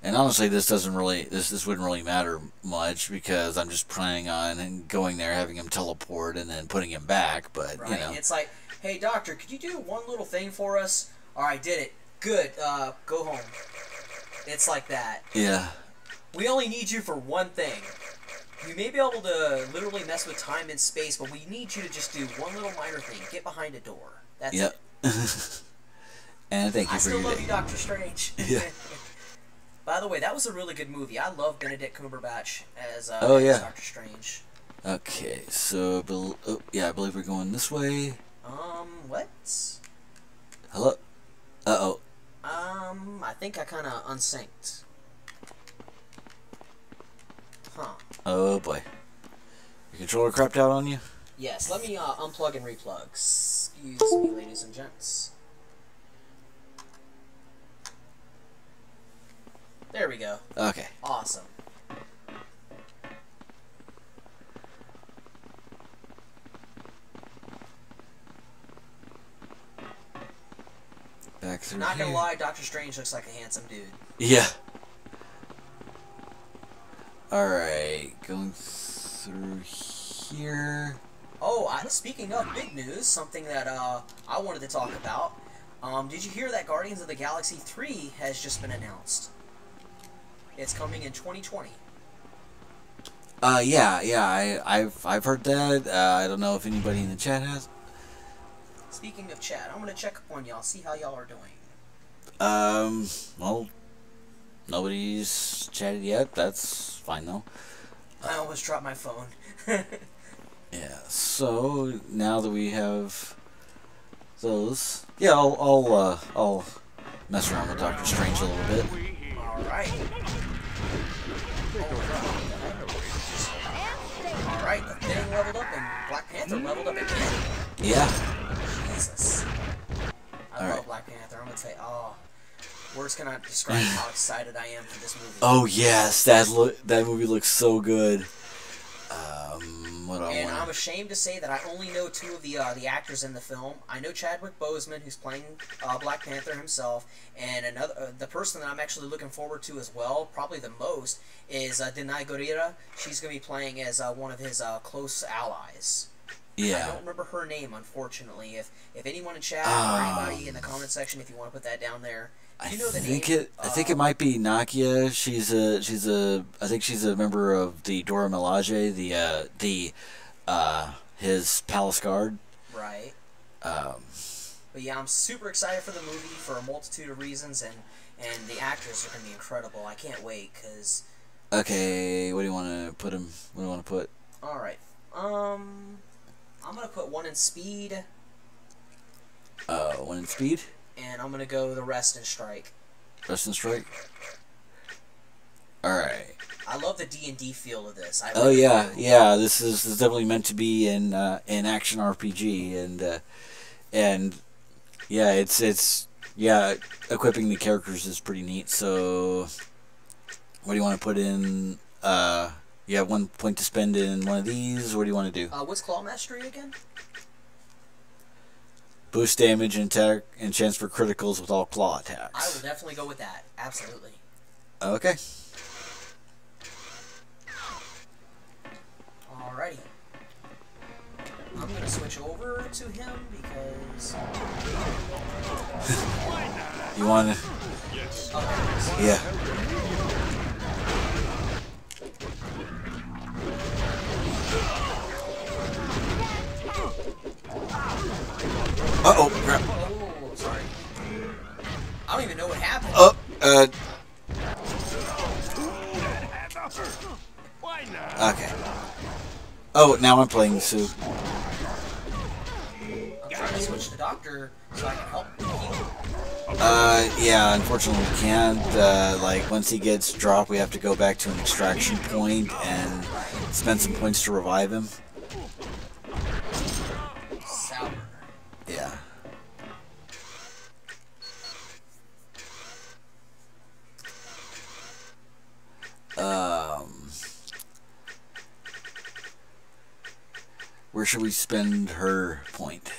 And honestly, this wouldn't really matter much because I'm just planning on going there, having him teleport, and then putting him back. But right. you know, It's like, hey doctor, could you do one little thing for us? All right, did it. Good. Go home. It's like that. yeah. We only need you for one thing. You may be able to literally mess with time and space, but we need you to just do one little minor thing. Get behind a door. That's Yep. it. And thank you I for still your love day. you, Doctor Strange. Yeah. By the way, that was a really good movie. I love Benedict Cumberbatch as Oh, yeah. as Doctor Strange. Okay, so I believe we're going this way. What? Hello. Uh-oh. I think I kind of unsynced. Huh. Oh boy. Your controller crapped out on you? Yes, let me unplug and replug. Excuse me, ladies and gents. There we go. Okay. Awesome. Back through Not here. gonna lie, Doctor Strange looks like a handsome dude. Yeah. Alright, going through here. Oh, speaking of big news, something that I wanted to talk about. Did you hear that Guardians of the Galaxy 3 has just been announced? It's coming in 2020. I've heard that. I don't know if anybody in the chat has. Speaking of chat, I'm gonna check up on y'all, see how y'all are doing. Well, nobody's chatted yet. That's fine though. I almost dropped my phone. Yeah. So now that we have those, yeah, I'll mess around with Doctor Strange a little bit. Alright. Alright, the thing leveled up and Black Panther leveled up again. Yeah. Jesus. I love Black Panther. I'm gonna say, words cannot describe how excited I am for this movie. Oh yes, that movie looks so good. And I'm ashamed to say that I only know two of the actors in the film. I know Chadwick Boseman, who's playing Black Panther himself, and the person that I'm actually looking forward to as well, probably the most, is Denai Gurira. She's going to be playing as one of his close allies. Yeah. I don't remember her name, unfortunately. If anyone in chat or anybody in the comment section, if you want to put that down there, you know the name. I think it might be Nakia. I think she's a member of the Dora Milaje, his palace guard. Right. But yeah, I'm super excited for the movie for a multitude of reasons, and the actors are going to be incredible. I can't wait, because... Okay, what do you want to put him? What do you want to put? Alright. I'm going to put one in speed. One in speed? And I'm going to go the rest in strike. Rest and strike? Alright. I love the D&D feel of this. Oh yeah, yeah. This is definitely meant to be an action RPG, and yeah, it's equipping the characters is pretty neat. So, what do you want to put in? You have 1 point to spend in one of these. What do you want to do? What's Claw Mastery again? Boost damage and attack and chance for criticals with all claw attacks. I will definitely go with that. Absolutely. Okay. Alrighty. I'm going to switch over to him because... You want to... Yeah. Uh-oh, crap. Oh, sorry. I don't even know what happened. Okay. Oh, now I'm playing Sue. I'm trying to switch to Doctor so I can help heal. Yeah, unfortunately we can't. Like, once he gets dropped, we have to go back to an extraction point and spend some points to revive him. Sour. Yeah. Where should we spend her point?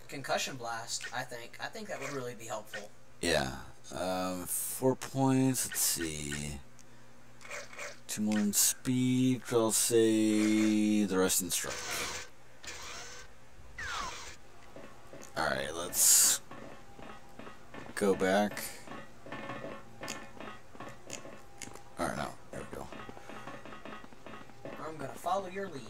Concussion blast, I think. I think that would really be helpful. Yeah. 4 points. Let's see. 2 more in speed. I'll say the rest in strike. Alright, let's go back. Alright, no. There we go. I'm gonna follow your lead.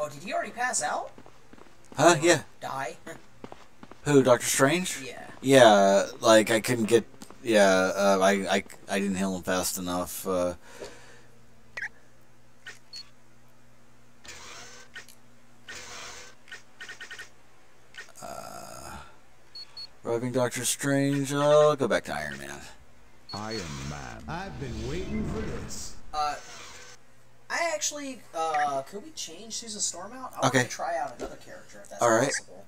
Oh, did he already pass out? Huh? Yeah. Die? Who? Doctor Strange? Yeah. Yeah, like I couldn't get. Yeah, I didn't heal him fast enough. Reviving Doctor Strange. I'll go back to Iron Man. Iron Man. I've been waiting for this. I actually, could we change Susan Storm out? I want Okay. to try out another character if that's All right. possible.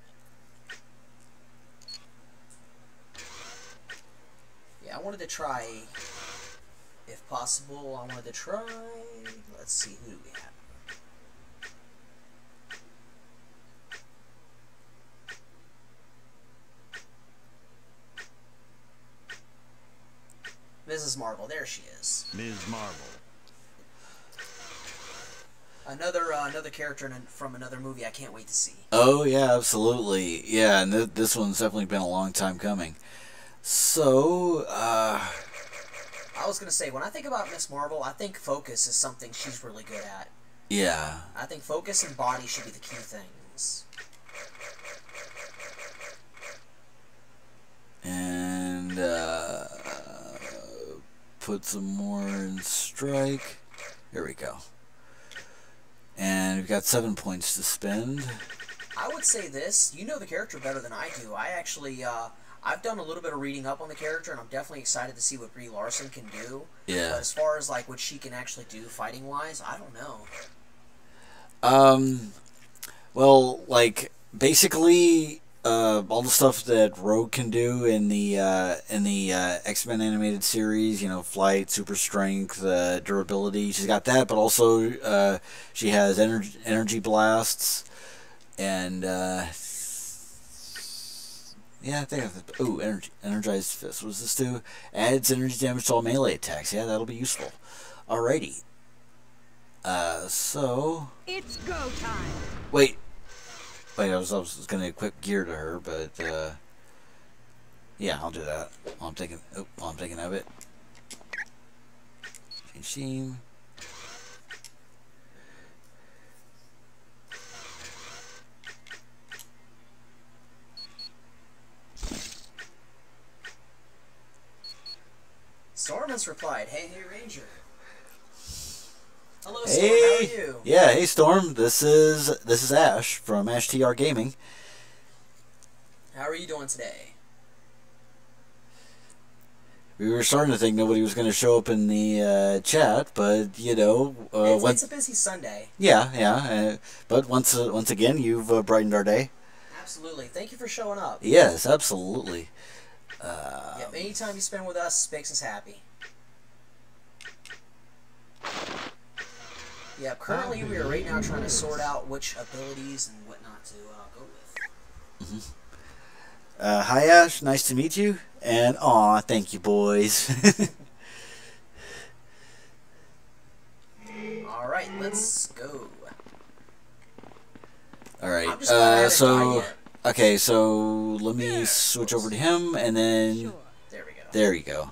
Yeah, I wanted to try, if possible, I wanted to try, let's see, who do we have? Mrs. Marvel, there she is. Ms. Marvel. Another character from another movie I can't wait to see. Oh yeah, absolutely. Yeah, and this one's definitely been a long time coming. So, I was gonna say, when I think about Miss Marvel, I think focus is something she's really good at. yeah. I think focus and body should be the key things. And, put some more in strike. There we go. And we've got 7 points to spend. I would say this, you know the character better than I do. I actually, I've done a little bit of reading up on the character, and I'm definitely excited to see what Brie Larson can do. Yeah. But as far as, like, what she can actually do fighting-wise, I don't know. Well, like, basically, all the stuff that Rogue can do in the X-Men animated series, you know, flight, super strength, durability, she's got that, but also she has energy blasts, and yeah, I think energized fist. What does this do? Adds energy damage to all melee attacks. Yeah, that'll be useful. Alrighty. So It's go time. wait, I was gonna equip gear to her, but yeah, I'll do that. While I'm thinking of it. Change scene. Storm has replied, hey Ranger. Hello Storm, Hey, how are you? yeah, hey Storm. This is Ash from AshTR Gaming. How are you doing today? We were starting to think nobody was going to show up in the chat, but you know, It's a busy Sunday. yeah. But once again, you've brightened our day. Absolutely. Thank you for showing up. Yes, absolutely. Yeah, any time you spend with us makes us happy. Yeah, currently we are right now trying to sort out which abilities and whatnot to go with. Hi Ash, nice to meet you. And aw, thank you, boys. Alright, let's go. All right. I'm just glad I haven't died yet. Okay, so let me switch over to him, and then There we go. there you go.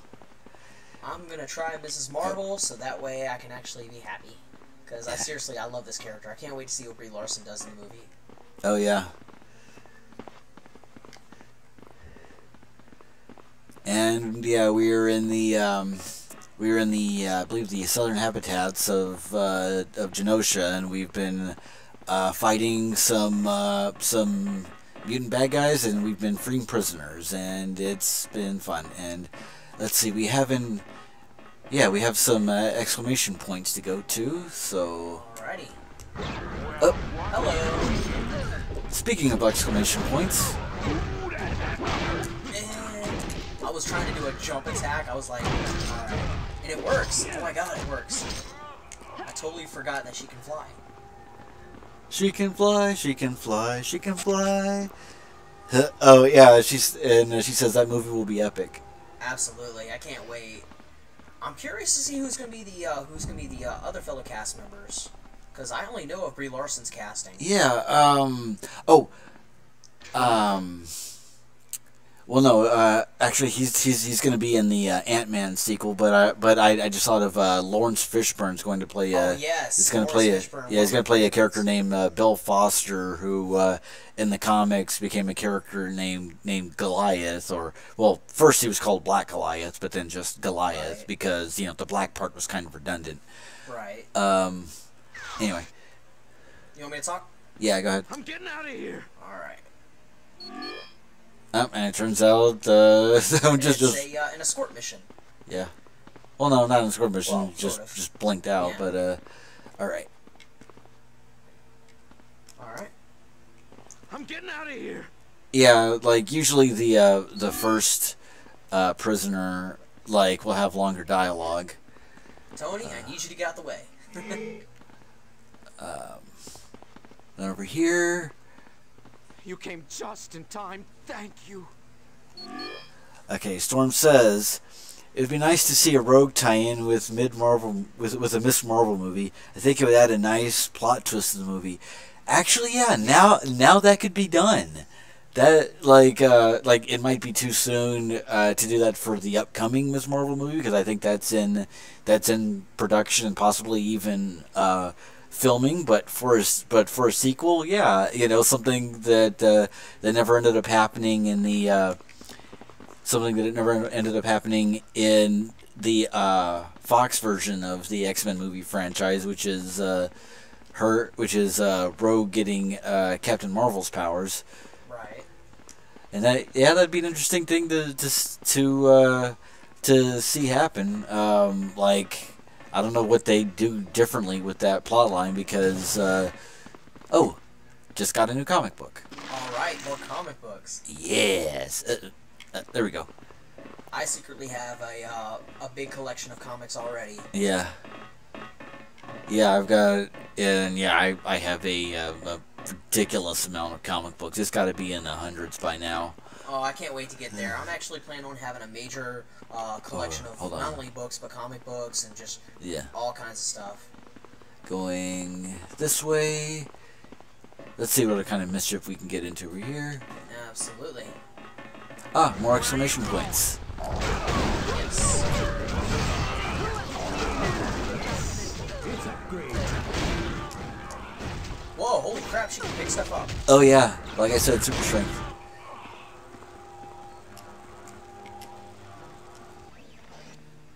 I'm gonna try Mrs. Marvel so that way I can actually be happy. Because I love this character. I can't wait to see what Brie Larson does in the movie. Oh yeah. And yeah, we're in the we're in the I believe the southern habitats of Genosha, and we've been fighting some mutant bad guys, and we've been freeing prisoners, and it's been fun. And let's see, we have some exclamation points to go to. So Alrighty. oh, Hello. speaking of exclamation points. And I was trying to do a jump attack. I was like, alright. And it works. Oh my god, it works. I totally forgot that she can fly. She can fly, she can fly, she can fly. Oh yeah, she says that movie will be epic. Absolutely, I can't wait. I'm curious to see who's gonna be the other fellow cast members, because I only know of Brie Larson's casting. Yeah. Well, no. Actually, he's going to be in the Ant-Man sequel, but I just thought of Lawrence Fishburne's going to play. Oh yes. He's going to play he's going to play a character named Bill Foster, who in the comics became a character named Goliath, or well, first he was called Black Goliath, but then just Goliath Right. because the black part was kind of redundant. Right. Anyway. You want me to talk? Yeah, go ahead. I'm getting out of here. All right. And it turns out I'm just It's an escort mission. yeah. Well, no, not an escort mission. Well, sort of. Just blinked out. Yeah. But all right. All right. I'm getting out of here. Yeah, like usually the first prisoner will have longer dialogue. Tony, I need you to get out the way. Then over here. You came just in time. Thank you. Okay, Storm says it would be nice to see a Rogue tie-in with with a Miss Marvel movie. I think it would add a nice plot twist to the movie. Actually, yeah, now that could be done. That it might be too soon to do that for the upcoming Miss Marvel movie, because I think that's in production and possibly even filming. But for a sequel, yeah, something that never ended up happening in the Fox version of the X-Men movie franchise, which is Rogue getting Captain Marvel's powers. Right. And that'd be an interesting thing to see happen. I don't know what they do differently with that plot line, because just got a new comic book. All right, more comic books. Yes, there we go. I secretly have a big collection of comics already. Yeah, I've got, and yeah, I have a ridiculous amount of comic books. It's got to be in the hundreds by now. Oh, I can't wait to get there. I'm actually planning on having a major collection of not only books, but comic books and just all kinds of stuff. Going this way. Let's see what kind of mischief we can get into over here. Absolutely. Ah, more exclamation points. Yes. It's a great. Whoa, holy crap, she can pick stuff up. Oh yeah, like I said, super strength.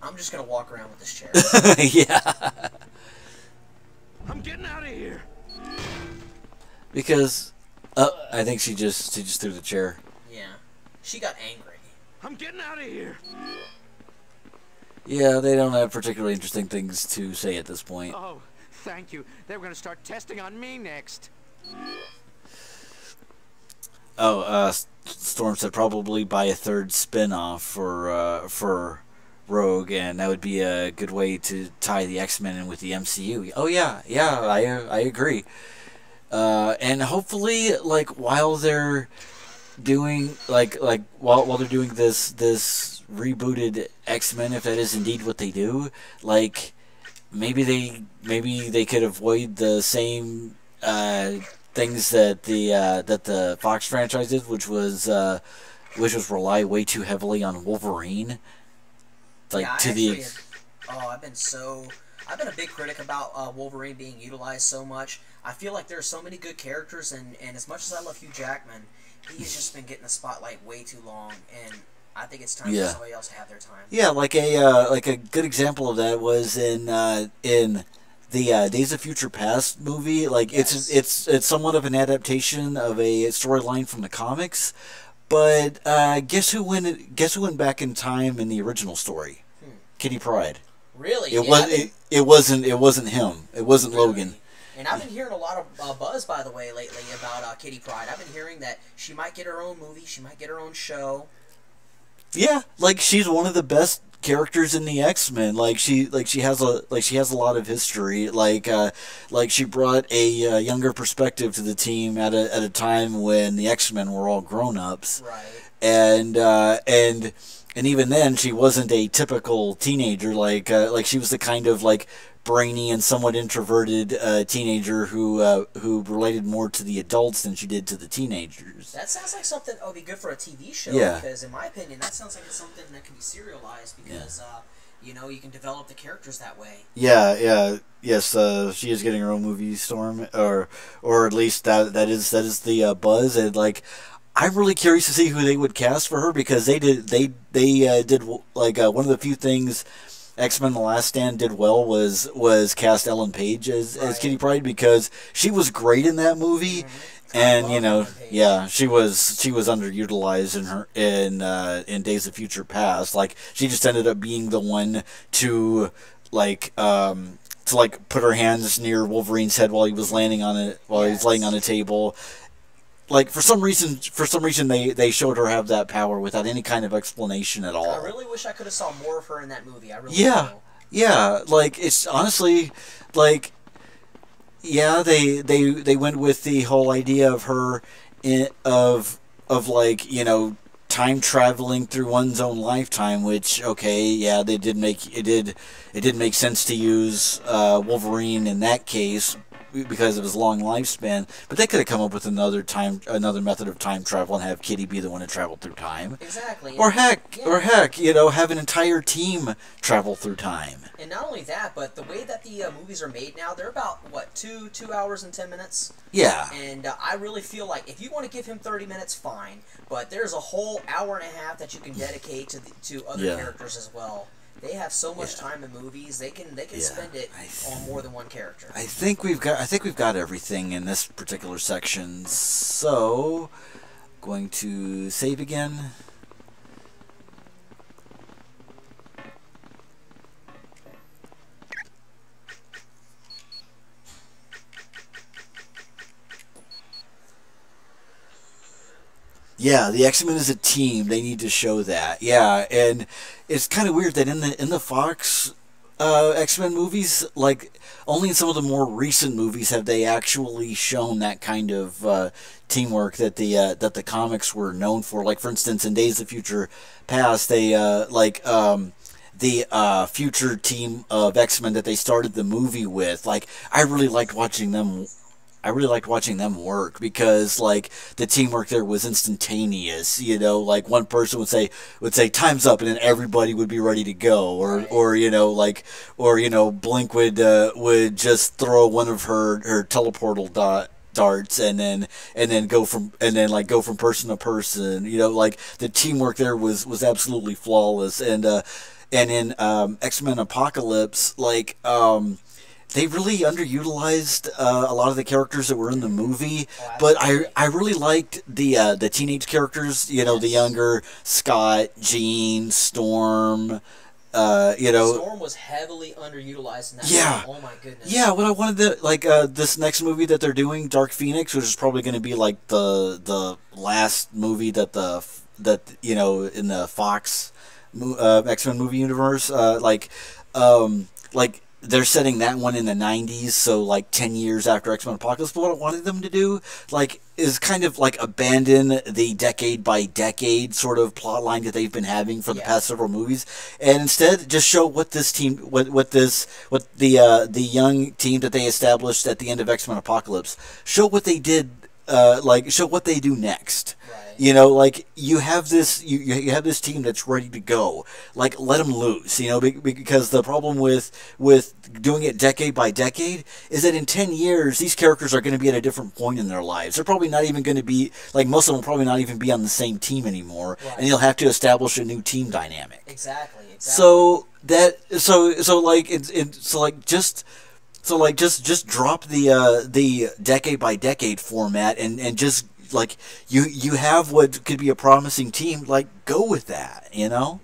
I'm just gonna walk around with this chair. Yeah. I'm getting out of here. Because I think she just threw the chair. Yeah. She got angry. I'm getting out of here. Yeah, they don't have particularly interesting things to say at this point. Oh, thank you. They were going to start testing on me next. Oh, Storm said probably buy a third spin-off for Rogue, and that would be a good way to tie the X-Men in with the MCU. Oh yeah, I agree. And hopefully, while they're doing while they're doing this rebooted X-Men, if that is indeed what they do, maybe they could avoid the same things that the Fox franchise did, which was rely way too heavily on Wolverine. I've been a big critic about Wolverine being utilized so much. I feel like there are so many good characters, and as much as I love Hugh Jackman, he's just been getting the spotlight way too long, and I think it's time Yeah. for somebody else to have their time. Yeah, like a good example of that was in the Days of Future Past movie. Like Yes. it's somewhat of an adaptation of a storyline from the comics, but guess who went back in time in the original story? Kitty Pryde. Really? It Yeah, was I've been- it wasn't him. It wasn't Logan. And I've been hearing a lot of buzz, by the way, lately about Kitty Pryde. I've been hearing that she might get her own movie, she might get her own show. Yeah, like she's one of the best characters in the X-Men. Like she has a lot of history. Like she brought a younger perspective to the team at a time when the X-Men were all grown-ups. Right. And even then she wasn't a typical teenager. Like she was the kind of like brainy and somewhat introverted teenager who related more to the adults than she did to the teenagers. That sounds like something that would be good for a TV show. Yeah. Because in my opinion, that sounds like it's something that can be serialized because, you can develop the characters that way. Yeah. Yes, she is getting her own movie, Storm, or at least that is the buzz. And like, I'm really curious to see who they would cast for her, because they did like one of the few things X-Men: The Last Stand did well was cast Ellen Page as Kitty Pryde, because she was great in that movie. Mm-hmm. And Ellen Page. yeah, she was underutilized in Days of Future Past. Like, she just ended up being the one to put her hands near Wolverine's head while he was laying on a table. Like, for some reason they showed her have that power without any kind of explanation at all. I really wish I could have saw more of her in that movie. I really Yeah. do. Yeah, like, it's honestly, like, yeah, they went with the whole idea of her of like, time traveling through one's own lifetime, which, okay, yeah, it did make sense to use Wolverine in that case because of his long lifespan, but they could have come up with another method of time travel and have Kitty be the one to travel through time. Exactly. Or heck, Yeah. have an entire team travel through time. And not only that, but the way that the movies are made now, they're about, what, 2 hours and 10 minutes? Yeah. And I really feel like if you want to give him 30 minutes, fine. But there's a whole hour and a half that you can dedicate to other Yeah. characters as well. They have so much time in movies; they can spend it on more than one character. I think we've got everything in this particular section. So, going to save again. Yeah, the X-Men is a team. They need to show that. Yeah, and it's kind of weird that in the Fox X-Men movies, like, only in some of the more recent movies have they actually shown that kind of teamwork that the comics were known for. Like, for instance, in Days of Future Past, they the future team of X-Men that they started the movie with. Like, I really liked watching them work, because like the teamwork there was instantaneous. Like, one person would say time's up, and then everybody would be ready to go. Or Blink would just throw one of her teleportal darts and then go from person to person. Like, the teamwork there was absolutely flawless. And in X-Men Apocalypse, like, they really underutilized a lot of the characters that were in the movie, but I really liked the teenage characters. The younger Scott, Jean, Storm. Storm was heavily underutilized in that movie. Oh my goodness. Yeah, what I wanted this next movie that they're doing, Dark Phoenix, which is probably going to be like the last movie that in the Fox X-Men movie universe, they're setting that one in the 90s, so like 10 years after X-Men Apocalypse. But what I wanted them to do, like, is kind of like abandon the decade by decade sort of plot line that they've been having for the past several movies, and instead just show what this team, what the young team that they established at the end of X-Men Apocalypse, show what they did like show what they do next. Right. You know, like you have this you have this team that's ready to go. Like let them loose. You know, because the problem with doing it decade by decade is that in 10 years these characters are going to be at a different point in their lives. They're probably not even going to be like most of them will probably not even be on the same team anymore, Right. and you'll have to establish a new team dynamic. Exactly. So that just drop the decade by decade format and just like you have what could be a promising team, like go with that, you know.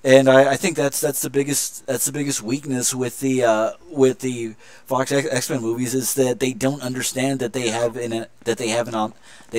And I think that's the biggest weakness with the Fox X-Men movies is that they don't understand that they have they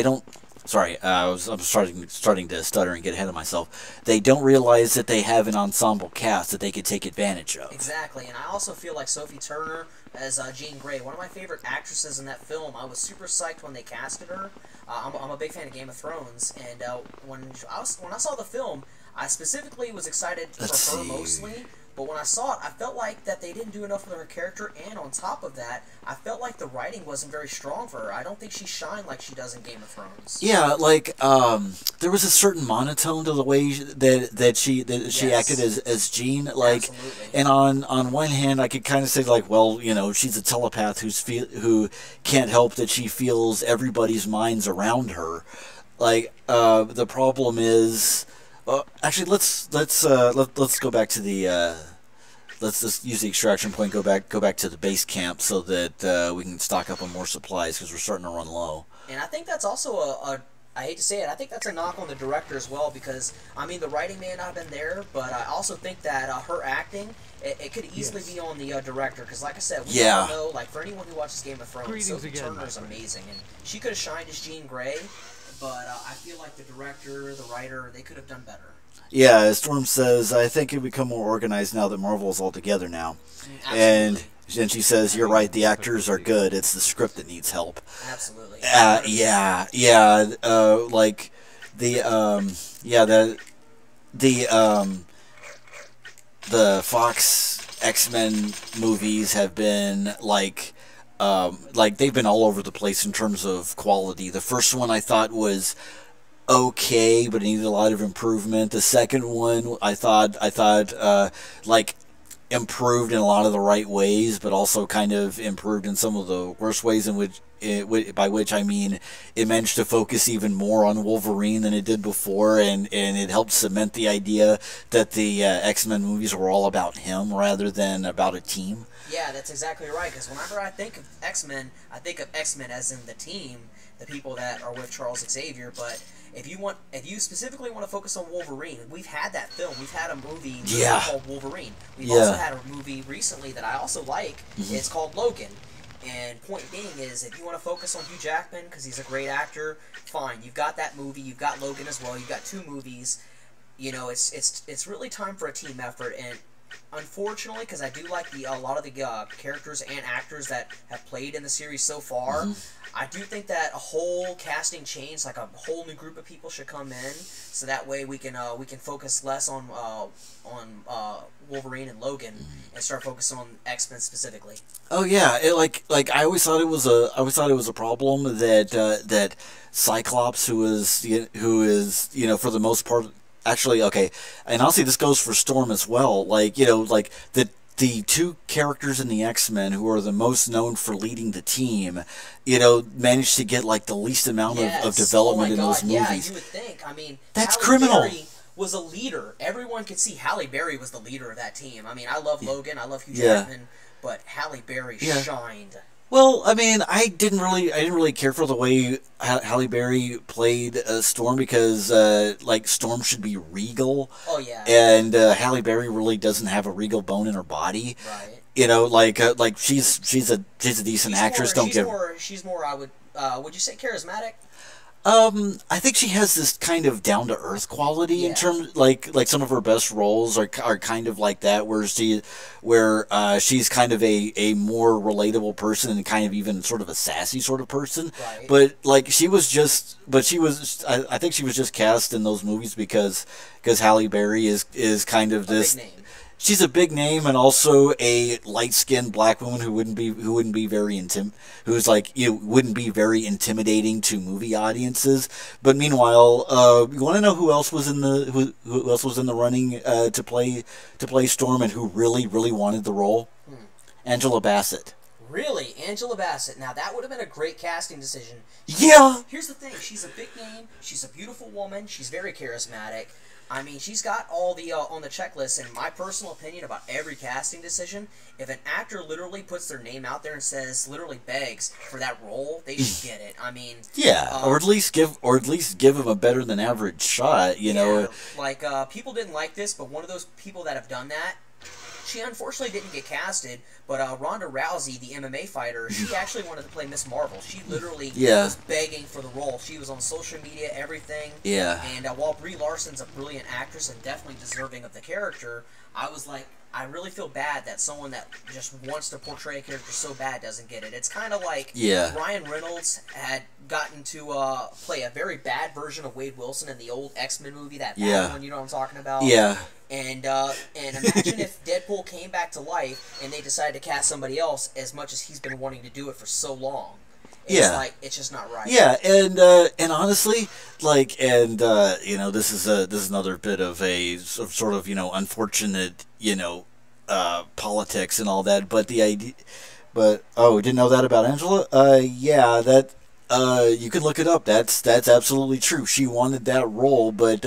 don't. Sorry, I'm starting to stutter and get ahead of myself. They don't realize that they have an ensemble cast that they could take advantage of. Exactly, and I also feel like Sophie Turner as Jean Grey, one of my favorite actresses in that film. I was super psyched when they casted her. I'm a big fan of Game of Thrones, and when I saw the film, I specifically was excited for her mostly. But when I saw it, I felt like that they didn't do enough with her character, and on top of that, I felt like the writing wasn't very strong for her. I don't think she shined like she does in Game of Thrones. Yeah, like there was a certain monotone to the way that she Yes. acted as Jean. Like, Absolutely. and on one hand, I could kind of say like, well, you know, she's a telepath who can't help that she feels everybody's minds around her. Like, the problem is. Actually, let's go back to the let's just use the extraction point. Go back to the base camp so that we can stock up on more supplies because we're starting to run low. And I think that's also I hate to say it, I think that's a knock on the director as well because, I mean, the writing may not have been there, but I also think that her acting, it could easily be on the director because, like I said, we all know, like, for anyone who watches Game of Thrones, Sophie Turner is amazing, and she could have shined as Jean Grey, but I feel like the director, the writer, they could have done better. Yeah, as Storm says, I think it'd become more organized now that Marvel's all together now. Absolutely. And she says, "You're right. The actors are good. It's the script that needs help." Absolutely. Yeah. Like the Fox X-Men movies have been like they've been all over the place in terms of quality. The first one I thought was okay, but it needed a lot of improvement. The second one I thought like improved in a lot of the right ways, but also kind of improved in some of the worst ways, in which by which I mean it managed to focus even more on Wolverine than it did before, and it helped cement the idea that the X-Men movies were all about him rather than about a team. Yeah, that's exactly right, because whenever I think of X-Men, I think of X-Men as in the team, the people that are with Charles Xavier, but if you specifically want to focus on Wolverine, we've had that film. We've had a movie called Wolverine. We've also had a movie recently that I also like. Mm-hmm. It's called Logan. And point being is, if you want to focus on Hugh Jackman, because he's a great actor, fine. You've got that movie. You've got Logan as well. You've got two movies. You know, it's really time for a team effort. And unfortunately, because I do like a lot of the characters and actors that have played in the series so far, I do think that a whole casting change, like a whole new group of people, should come in, so that way we can focus less on Wolverine and Logan and start focusing on X-Men specifically. Oh yeah, I always thought it was a problem that Cyclops, who is for the most part. Actually, okay, and honestly, this goes for Storm as well. Like, the two characters in the X-Men who are the most known for leading the team, managed to get, like, the least amount of development in those movies. Yeah, you would think. I mean, that's Halle criminal. Berry was a leader. Everyone could see Halle Berry was the leader of that team. I mean, I love Logan, I love Hugh Jackman, but Halle Berry shined. Well, I mean, I didn't really care for the way Halle Berry played Storm because, Storm should be regal. Oh yeah. And Halle Berry really doesn't have a regal bone in her body. Right. She's a decent actress. She's more. Would you say charismatic? I think she has this kind of down to earth quality in terms, like some of her best roles are kind of like that, where she's kind of a more relatable person and kind of even sort of a sassy sort of person. Right. But I think she was just cast in those movies because Halle Berry is kind of this. Big name. she's a big name and also a light-skinned black woman who wouldn't be very who's like wouldn't be very intimidating to movie audiences. But meanwhile, you want to know who else was in the who else was in the running to play Storm and who really wanted the role? Angela Bassett. Really? Angela Bassett. Now, that would have been a great casting decision. Yeah! Here's the thing. She's a big name. She's a beautiful woman. She's very charismatic. I mean, she's got all the, on the checklist, and my personal opinion about every casting decision, if an actor literally puts their name out there and says, literally begs for that role, they should get it. I mean... Yeah, or at least give him a better than average shot, you know? Like, people didn't like this, but one of those people that have done that, she unfortunately didn't get casted, but Ronda Rousey, the MMA fighter, she actually wanted to play Miss Marvel. She literally was begging for the role. She was on social media, everything. Yeah. And while Brie Larson's a brilliant actress and definitely deserving of the character, I was like, I really feel bad that someone that just wants to portray a character so bad doesn't get it. It's kind of like Ryan Reynolds had gotten to play a very bad version of Wade Wilson in the old X-Men movie, that bad one, you know what I'm talking about? Yeah. And imagine if Deadpool came back to life and they decided to cast somebody else as much as he's been wanting to do it for so long. It's like, it's just not right. Yeah, and honestly, like, and you know, this is another bit of a sort of unfortunate politics and all that. But the idea, didn't know that about Angela? Yeah, that. You can look it up. That's absolutely true. She wanted that role, but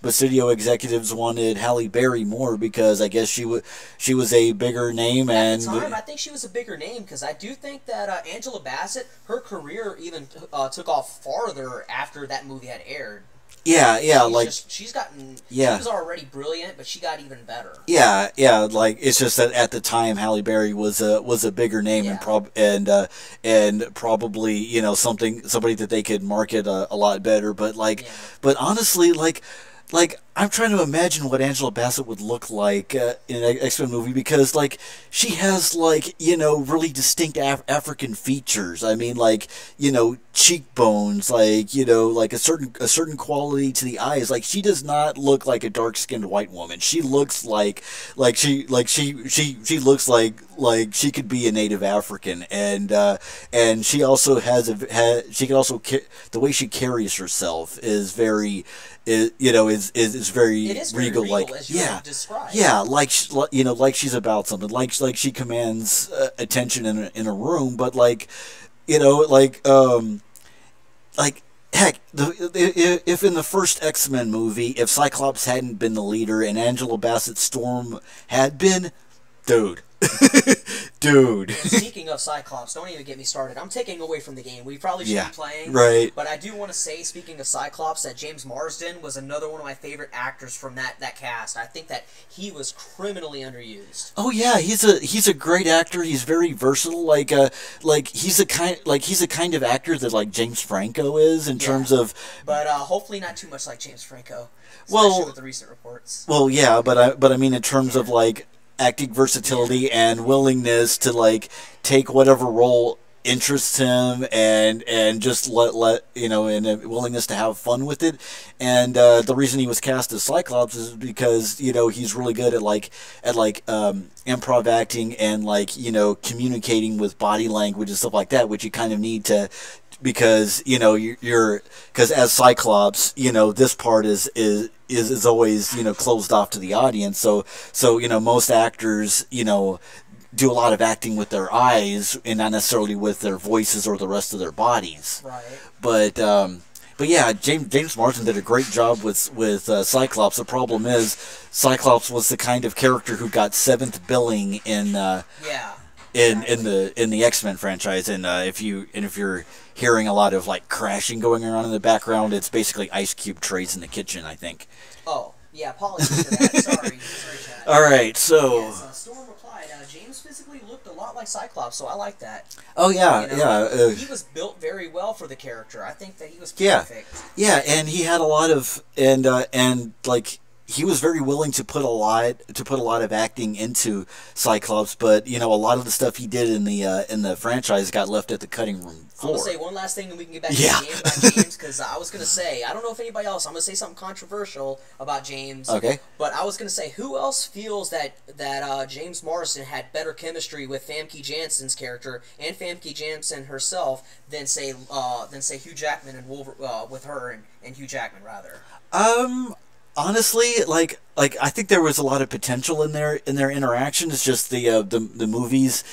studio executives wanted Halle Berry more because I guess she was a bigger name. At the time, I think she was a bigger name because I do think that Angela Bassett, her career even took off farther after that movie had aired. Yeah, she's gotten. She was already brilliant, but she got even better. Yeah, like it's just that at the time Halle Berry was a bigger name and probably somebody that they could market a lot better. But but honestly, like I'm trying to imagine what Angela Bassett would look like in an X-Men movie because she has really distinct African features. I mean cheekbones, like a certain quality to the eyes. Like she does not look like a dark-skinned white woman. She looks like she looks like she could be a native African, and she also she can also the way she carries herself is very is very regal, like like she's about something, like she commands attention in a room, but heck, if in the first X-Men movie, if Cyclops hadn't been the leader and Angela Bassett Storm had been, dude. Speaking of Cyclops, don't even get me started. I'm taking away from the game. We probably should be playing. Right. But I do want to say, speaking of Cyclops, that James Marsden was another one of my favorite actors from that cast. I think that he was criminally underused. Oh yeah, he's a great actor. He's very versatile. He's a kind of actor that James Franco is in terms of. But hopefully not too much like James Franco. Especially with the recent reports. Well, yeah, but I mean in terms of acting versatility and willingness to take whatever role interests him and just let and a willingness to have fun with it. And the reason he was cast as Cyclops is because he's really good at improv acting and communicating with body language and stuff like that, which you kind of need to. Because because as Cyclops, this part is always closed off to the audience. So most actors do a lot of acting with their eyes and not necessarily with their voices or the rest of their bodies. Right. But yeah, James Marsden did a great job with Cyclops. The problem is Cyclops was the kind of character who got 7th billing in the X-Men franchise, and if you're hearing a lot of crashing going around in the background, it's basically ice cube trays in the kitchen, I think. Oh, yeah, apologies for that. Sorry, Chad. All right, so. Yes, Storm replied, James physically looked a lot like Cyclops, so I like that. Oh yeah, he was built very well for the character. I think that he was perfect. Yeah, and he had a lot of he was very willing to put a lot of acting into Cyclops, but a lot of the stuff he did in the franchise got left at the cutting room floor. I'm gonna say one last thing, and we can get back to James, because I was gonna say, I don't know if anybody else. I'm gonna say something controversial about James. Okay. But I was gonna say, who else feels that James Marsden had better chemistry with Famke Janssen's character and Famke Janssen herself than say Hugh Jackman and with her and Hugh Jackman rather. Honestly, like I think there was a lot of potential in their interaction. It's just the movies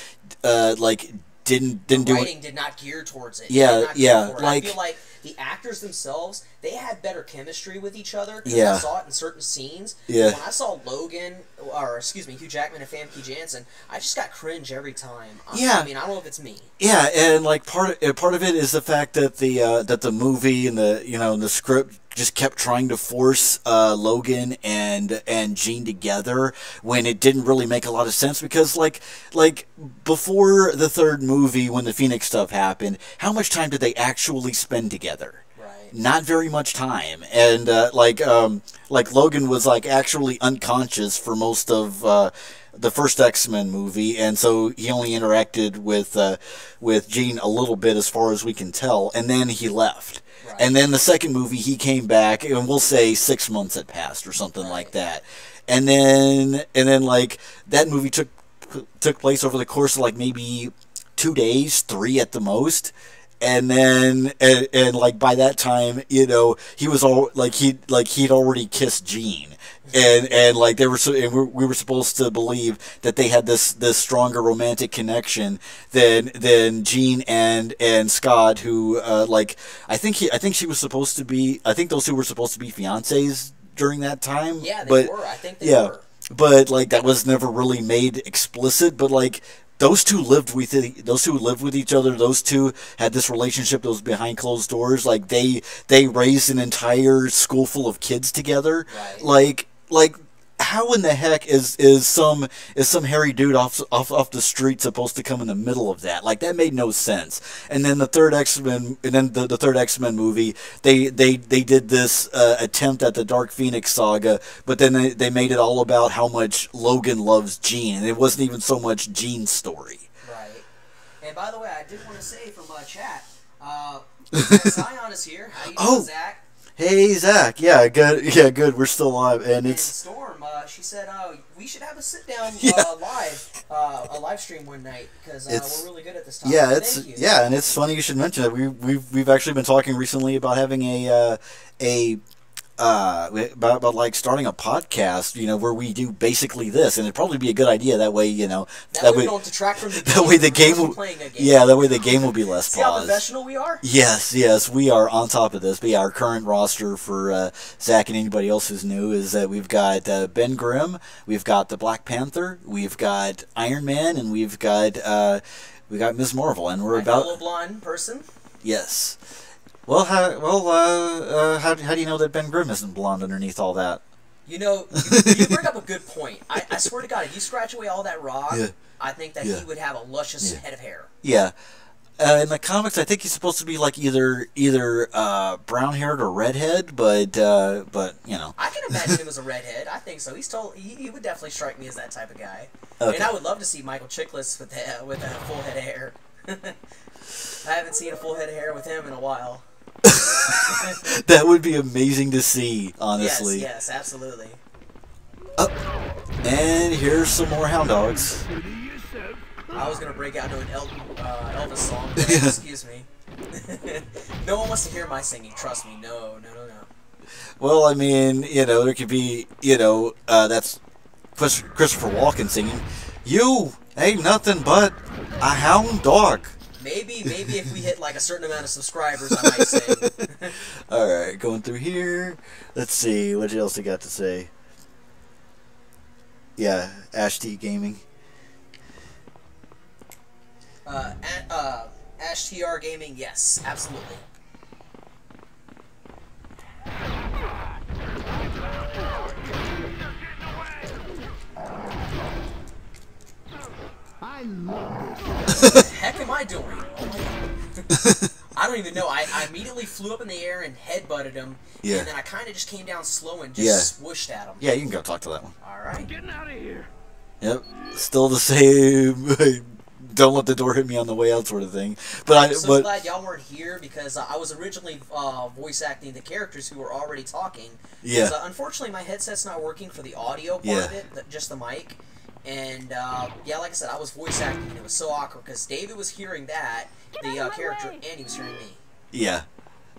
didn't do it. The writing did not gear towards it. Yeah. I feel like the actors themselves, they had better chemistry with each other. Yeah. I saw it in certain scenes. Yeah. When I saw Hugh Jackman and Famke Janssen, I just got cringe every time. Yeah. I mean, I don't know if it's me. Yeah, and like part of it is the fact that the movie and the script just kept trying to force Logan and Jean together when it didn't really make a lot of sense, because like before the third movie, when the Phoenix stuff happened, how much time did they actually spend together? Right. Not very much time, and like Logan was like actually unconscious for most of the first X-Men movie, and so he only interacted with Jean a little bit as far as we can tell, and then he left. Right. And then the second movie, he came back, and we'll say 6 months had passed or something like that. And then like that movie took place over the course of like maybe 2 days, 3 at the most. And then and like by that time, he was all he'd already kissed Jean. And like we were supposed to believe that they had this stronger romantic connection than Jean and Scott, who I think she was supposed to be, I think those two were supposed to be fiancés during that time. Yeah, they were. I think they were. But like that was never really made explicit. But like those two lived with each other. Those two had this relationship that was behind closed doors. Like they raised an entire school full of kids together. Right. Like how in the heck is some hairy dude off the street supposed to come in the middle of that? Like that made no sense. And then the third X-Men, the third X-Men movie, they did this attempt at the Dark Phoenix saga, but then they made it all about how much Logan loves Jean, and it wasn't even so much Jean's story. Right. And by the way, I did want to say from chat, Zion is here. How you doing, Zach? Hey Zach, yeah, good. Yeah, good. We're still live, and it's Storm. She said we should have a sit down a live stream one night, because we're really good at this topic. Yeah, Thank you. and it's funny you should mention it. We've actually been talking recently about having about like starting a podcast, where we do basically this, and it'd probably be a good idea. That way, that way we don't detract from the game. That way the game will, that way the game will be less See how professional we are? Yes, we are on top of this. But yeah, our current roster for Zach and anybody else who's new is that we've got Ben Grimm, we've got the Black Panther, we've got Iron Man, and we've got Ms. Marvel, and we're about fellow blonde person. Yes. Well, how do you know that Ben Grimm isn't blonde underneath all that? You bring up a good point. I swear to God, if you scratch away all that rock, I think that he would have a luscious head of hair. Yeah. In the comics, I think he's supposed to be like either brown-haired or redhead, but I can imagine him as a redhead. I think so. He would definitely strike me as that type of guy. Okay. And I would love to see Michael Chiklis with a full head of hair. I haven't seen a full head of hair with him in a while. That would be amazing to see, honestly. Yes, absolutely. And here's some more hound dogs. I was gonna break out into an Elvis song, but excuse me. No one wants to hear my singing. Trust me. No. Well, I mean, there could be, that's Christopher Walken singing. You ain't nothing but a hound dog. Maybe if we hit like a certain amount of subscribers, I might say. Alright, going through here. Let's see, what else he got to say? Yeah, AshTR Gaming. AshTR Gaming, yes, absolutely. I love What the heck am I doing? I I don't even know. I immediately flew up in the air and headbutted him. Yeah. And then I kind of just came down slow and just swooshed at him. Yeah, you can go talk to that one. All right. I'm getting out of here. Yep. Still the same. Don't let the door hit me on the way out, sort of thing. But I'm so glad y'all weren't here because I was originally voice acting the characters who were already talking. Yeah. Unfortunately, my headset's not working for the audio part of it, just the mic. And yeah, like I said, I was voice acting, and it was so awkward because David was hearing that, the character, and he was hearing me. Yeah.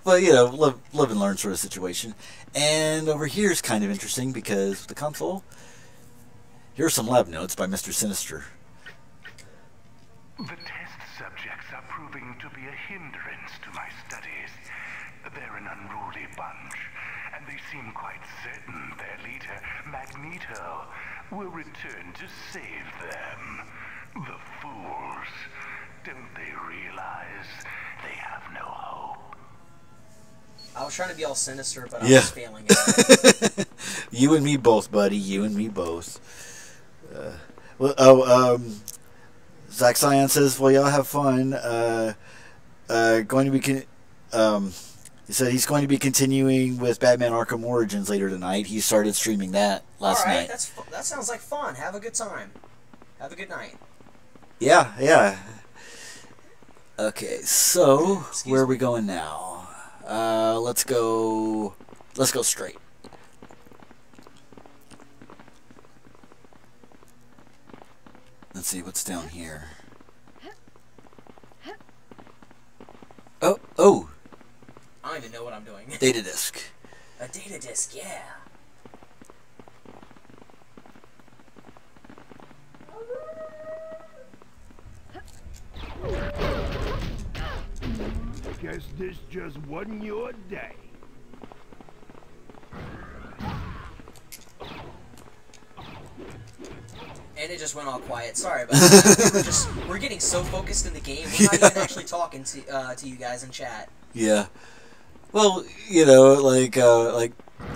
But, you know, live and learn sort of situation. And over here is kind of interesting because the console. Here are some lab notes by Mr. Sinister. The test subjects are proving to be a hindrance to my studies. They're an unruly bunch, and they seem quite certain their leader, Magneto, will return to save them. The fools. Don't they realize they have no hope? I was trying to be all sinister, but I Yeah. was failing it. You and me both, buddy. You and me both. Zack Sion says, "Well, y'all have fun. Going to be he said he's going to be continuing with Batman Arkham Origins later tonight. He started streaming that last All right, night. that sounds like fun. Have a good time. Have a good night. Yeah, yeah. Okay, so Excuse where are me. we going now? Let's go straight. Let's see what's down here. Oh, I don't even know what I'm doing. data disk. A data disk, yeah. Guess this just wasn't your day. And it just went all quiet. Sorry about that. We're getting so focused in the game, we're not even actually talking to you guys in chat. Yeah. Well, you know, like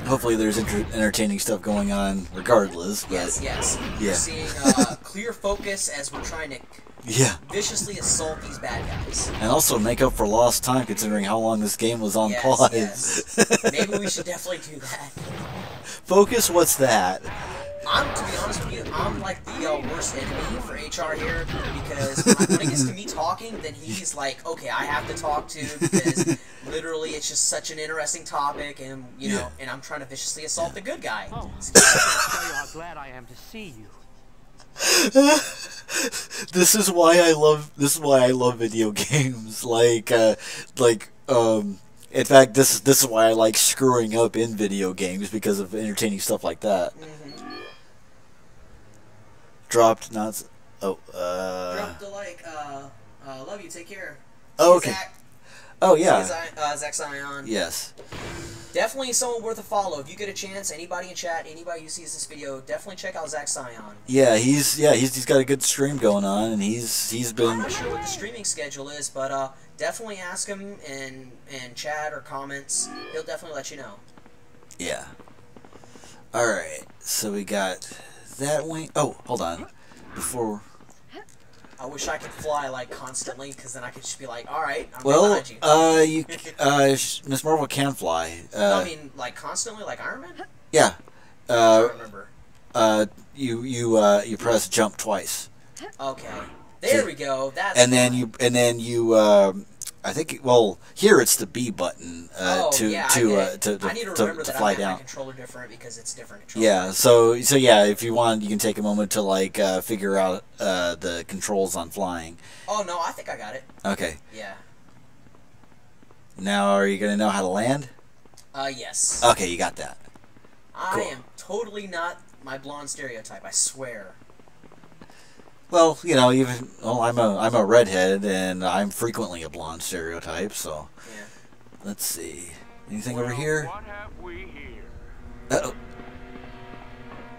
hopefully there's entertaining stuff going on regardless. But Yes. Yeah. We're seeing clear focus as we're trying to Yeah. viciously assault these bad guys. And also make up for lost time considering how long this game was on pause. Yes. Maybe we should definitely do that. Focus, what's that? To be honest with you, I'm like the worst enemy for HR here because when it gets to me talking, then he's like, okay, I have to talk to because literally it's just such an interesting topic, and you know, and I'm trying to viciously assault the good guy. Oh, I can't tell you how glad I am to see you. This is why I love video games. In fact, this is why I like screwing up in video games because of entertaining stuff like that. Dropped, not. Drop the like. Love you. Take care. Oh, okay. Zach, Oh yeah. Zach Sion. Yes. Definitely someone worth a follow. If you get a chance, anybody in chat, anybody who sees this video, definitely check out Zach Sion. Yeah, he's got a good stream going on, and he's I'm been. not sure what the streaming schedule is, but definitely ask him in chat or comments. He'll definitely let you know. Yeah. All right. So we got that wing. Oh, hold on. Before. I wish I could fly like constantly, because then I could just be like, all right, I'm Well, behind you. Miss Marvel can fly. No, I mean, like constantly, like Iron Man. Yeah. I don't remember. You press jump twice. Okay, there we go. That's And fine. then you I think here it's the B button yeah, to I need to remember that fly I got down. my controller different because it's different controller. Yeah, so yeah, if you want, you can take a moment to like figure out the controls on flying. Oh no, I think I got it. Okay. Yeah. Now, are you gonna know how to land? Yes. Okay, you got that. I cool. am totally not my blonde stereotype. I swear. Well, you know, I'm a redhead, and I'm frequently a blonde stereotype. So, Yeah. let's see. Anything over here? What have we here? Uh-oh.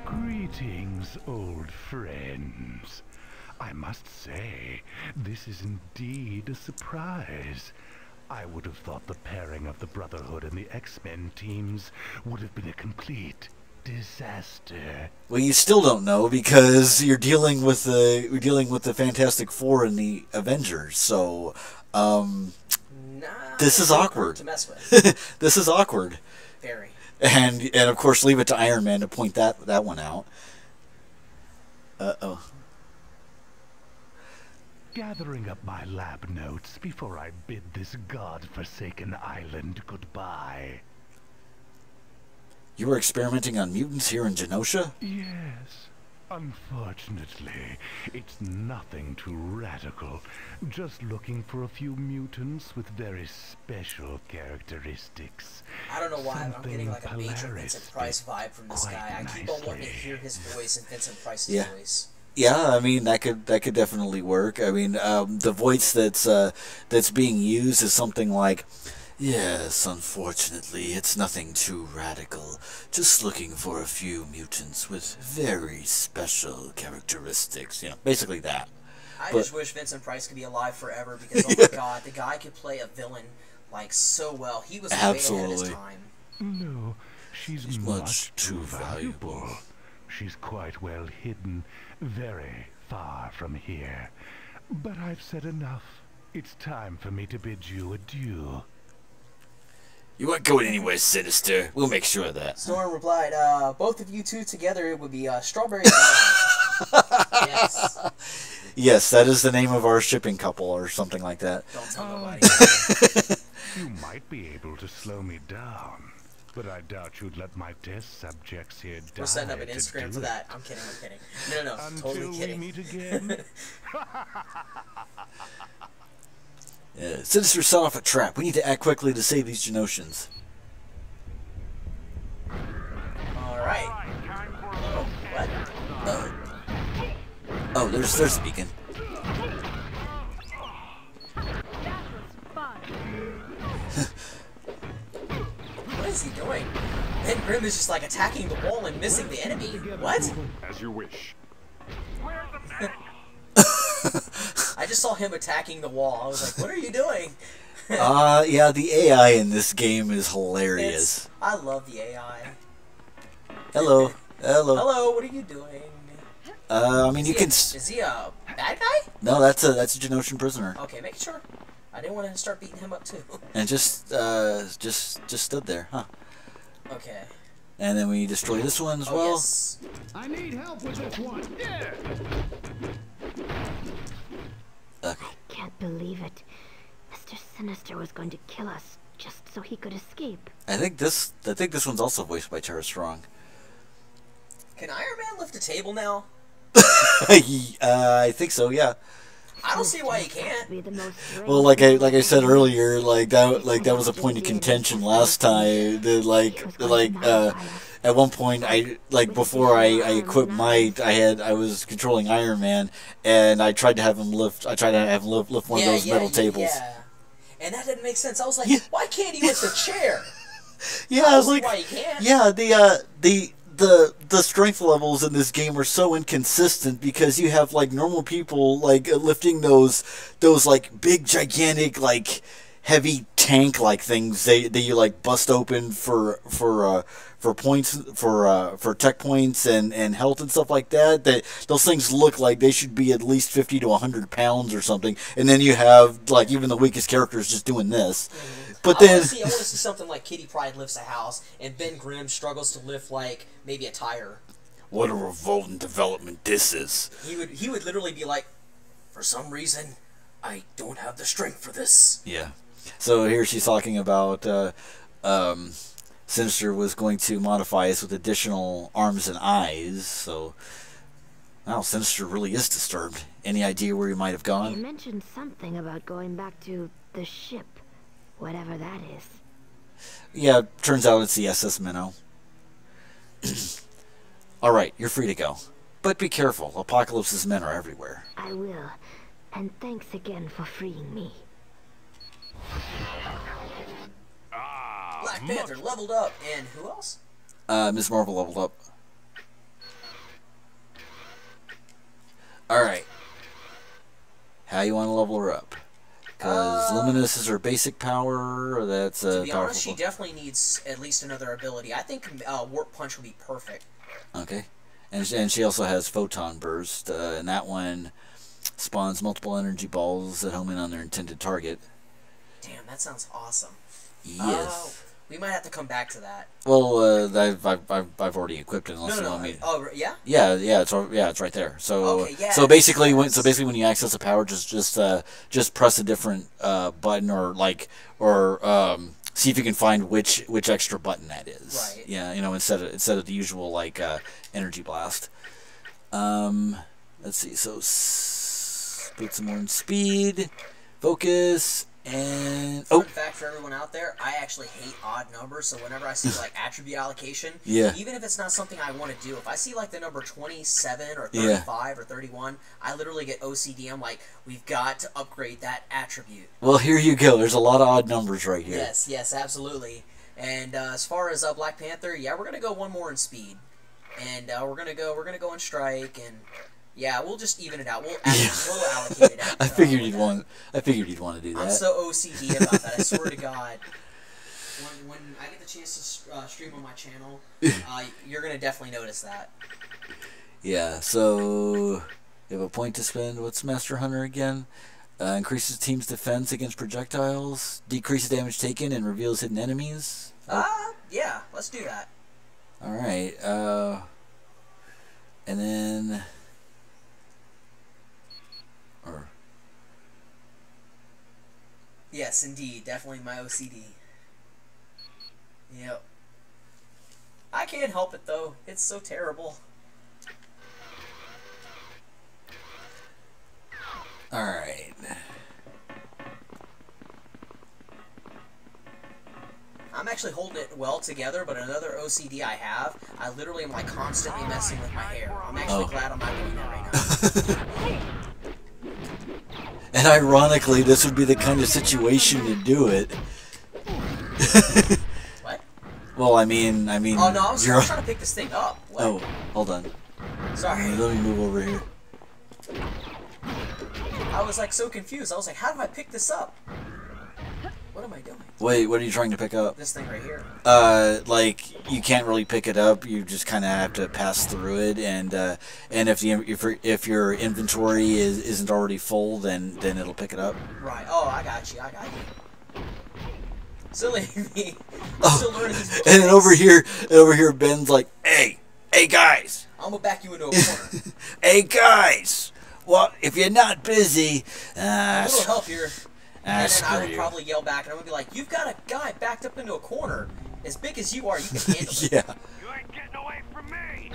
Greetings, old friends. I must say, this is indeed a surprise. I would have thought the pairing of the Brotherhood and the X-Men teams would have been a complete disaster. Well, you still don't know because you're dealing with the Fantastic Four and the Avengers. So, this is awkward. To mess with. This is awkward. Very. And of course, leave it to Iron Man to point that one out. Uh-oh. Gathering up my lab notes before I bid this god-forsaken island goodbye. You were experimenting on mutants here in Genosha? Yes. Unfortunately, it's nothing too radical. Just looking for a few mutants with very special characteristics. I don't know why, but I'm getting like a Something major Vincent Price vibe from this quite guy. I keep on wanting to nicely. hear his voice and Vincent Price's Yeah. voice. Yeah, I mean that could definitely work. I mean, the voice that's being used is something like, "Yes, unfortunately, it's nothing too radical. Just looking for a few mutants with very special characteristics." You know, basically that. I But- just wish Vincent Price could be alive forever because, oh my god, the guy could play a villain like so well. He was way ahead of his Absolutely. time. No, she's much too valuable. She's quite well hidden, very far from here. But I've said enough. It's time for me to bid you adieu. You weren't going anywhere, Sinister. We'll make sure of that. Storm replied, both of you two together, it would be strawberry banana. Yes. Yes, that is the name of our shipping couple, or something like that. Don't tell nobody. You might be able to slow me down, but I doubt you'd let my test subjects here die. We're setting up an to Instagram do for it. that. I'm kidding, I'm kidding. No, Until totally we kidding. meet again. Sinister set off a trap. We need to act quickly to save these Genoshans. Alright. Oh, what? Oh, there's the beacon. What is he doing? Then Grim is just like attacking the wall and missing the enemy. What? As you wish. I just saw him attacking the wall. I was like, what are you doing? Yeah, the AI in this game is hilarious. I love the AI. Hello. Hello. Hello, what are you doing? I mean, you can. Is he a bad guy? No, that's a Genoshan prisoner, Okay, make sure. I didn't want to start beating him up too. and just stood there, huh? Okay. And then we destroy this one as Oh, well. yes. I need help with this one. Okay. Can't believe it. Mr. Sinister was going to kill us just so he could escape. I think this one's also voiced by Tara Strong. Can Iron Man lift a table now? I think so. Yeah. I don't see why he can't. Be the most Well, like I said earlier, that was a point of contention last time. At one point, before I equipped Might, I was controlling Iron Man, and I tried to have him lift one of those metal tables. Yeah. And that didn't make sense. I was like, Yeah. why can't he lift a chair? Yeah, I I was don't see like, why he can't. yeah, the strength levels in this game are so inconsistent because you have like normal people like lifting those like big gigantic like heavy tank like things that you like bust open for points for tech points and health and stuff like that. That those things look like they should be at least 50 to 100 pounds or something, and then you have like even the weakest characters just doing this. But I then want to see something like Kitty Pryde lifts a house, and Ben Grimm struggles to lift like maybe a tire. what a revolting development this is. He would literally be like, for some reason, I don't have the strength for this. Yeah. So here she's talking about Sinister was going to modify us with additional arms and eyes. So now Sinister really is disturbed. Any idea where he might have He gone? mentioned something about going back to the ship, whatever that is. Yeah, turns out it's the SS Minnow. Alright, you're free to go. But be careful, Apocalypse's men are everywhere. I will. And thanks again for freeing me. Black Panther leveled up, and who else? Ms. Marvel leveled up. Alright. How you want to level her up? Because Luminous is her basic power. That's to be powerful. honest, she definitely needs at least another ability. I think Warp Punch would be perfect. Okay. And she also has Photon Burst, and that one spawns multiple energy balls that home in on their intended target. Damn, that sounds awesome. Yes. We might have to come back to that. Well, I've already equipped it. Unless you want me. Oh, yeah. Yeah, it's right there. So okay, yeah, so basically when you access a power, just press a different button or see if you can find which extra button that is. Right. Yeah, instead of the usual energy blast. Let's see. So put some more in speed, focus. And fun fact for everyone out there, I actually hate odd numbers, so whenever I see attribute allocation, even if it's not something I want to do, if I see the number 27 or 35 or 31, I literally get OCD. I'm like, we've got to upgrade that attribute. Well, here you go. There's a lot of odd numbers right here. Yes, absolutely. And as far as Black Panther, yeah, we're gonna go one more in speed, and we're gonna go in strike and. Yeah, we'll just even it out. We'll allocate it out. I figured you'd want to do that. I'm so OCD about that. I swear to God. When I get the chance to stream on my channel, you're gonna definitely notice that. Yeah. So you have a point to spend. What's Master Hunter again? Increases team's defense against projectiles, decreases damage taken, and reveals hidden enemies. Yeah. Let's do that. All right. And then. Yes, indeed. Definitely my OCD. Yep. I can't help it, though. It's so terrible. Alright. I'm actually holding it well together, but another OCD I have, I literally am constantly messing with my hair. I'm actually glad I'm not doing that right now. And ironically, this would be the kind of situation to do it. What? Well, I mean. Oh no, I was trying to pick this thing up. What? Oh, hold on. Sorry. Let me move over here. I was so confused. I was like, how do I pick this up? What am I doing? Wait, what are you trying to pick up? This thing right here. You can't really pick it up. You just kind of have to pass through it, and if your inventory isn't already full, then it'll pick it up. Right. Oh, I got you. Silly me. I'm still learning these and then over here, Ben's like, hey guys. I'm gonna back you into a corner. Hey guys. Well, if you're not busy, a little help here. And then I would you. probably yell back, and I would be like, "You've got a guy backed up into a corner. As big as you are, you can handle it." Yeah. You ain't getting away from me.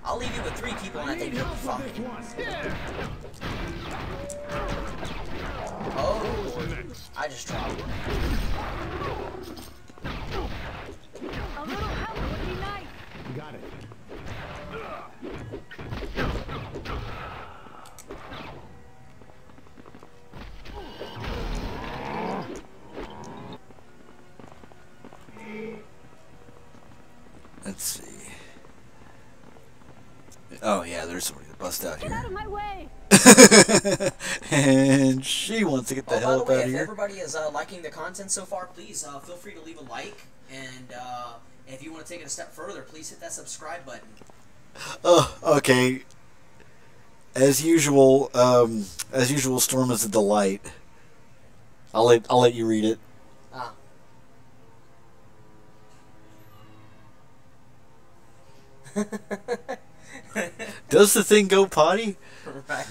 I'll leave you with 3 people, and I think you'll be fine. Oh, Lord. I just dropped it. A little help would be nice. Got it. Let's see. Oh yeah, there's somebody to bust out Get out here. of my way. And she wants to get the hell By the way, out of if here. everybody is liking the content so far, please feel free to leave a like, and if you want to take it a step further, please hit that subscribe button. Oh, okay. As usual, Storm is a delight. I'll let you read it. Ah. Does the thing go potty? Right.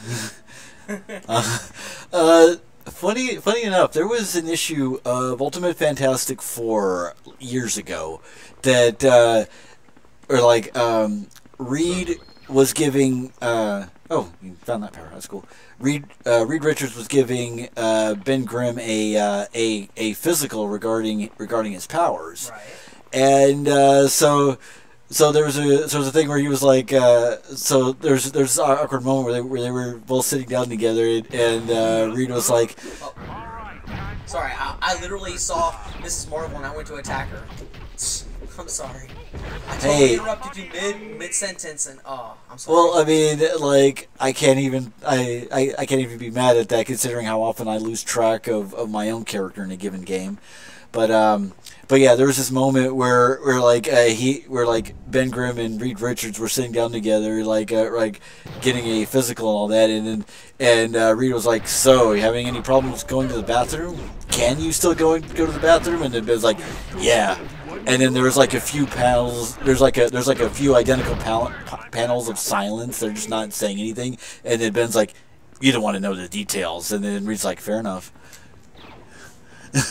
Funny enough, there was an issue of Ultimate Fantastic 4 years ago that, Reed was giving. Oh, you found that power. That's cool. Reed Richards was giving Ben Grimm a physical regarding his powers, Right. and so there was a thing where he was like, so there's this awkward moment where they were both sitting down together, and Reed was like, Sorry, I literally saw Mrs. Marvel and I went to attack her. I'm sorry. I totally interrupted you mid sentence, and I'm sorry. Well, I mean, like, I can't even be mad at that, considering how often I lose track of my own character in a given game. But yeah, there was this moment where Ben Grimm and Reed Richards were sitting down together, like getting a physical and all that, and Reed was like, "So, you having any problems going to the bathroom? Can you still go to the bathroom?" And then Ben's like, "Yeah." And then there was like a few panels. There's like a few identical panels of silence. They're just not saying anything. And then Ben's like, "You don't want to know the details." And then Reed's like, "Fair enough."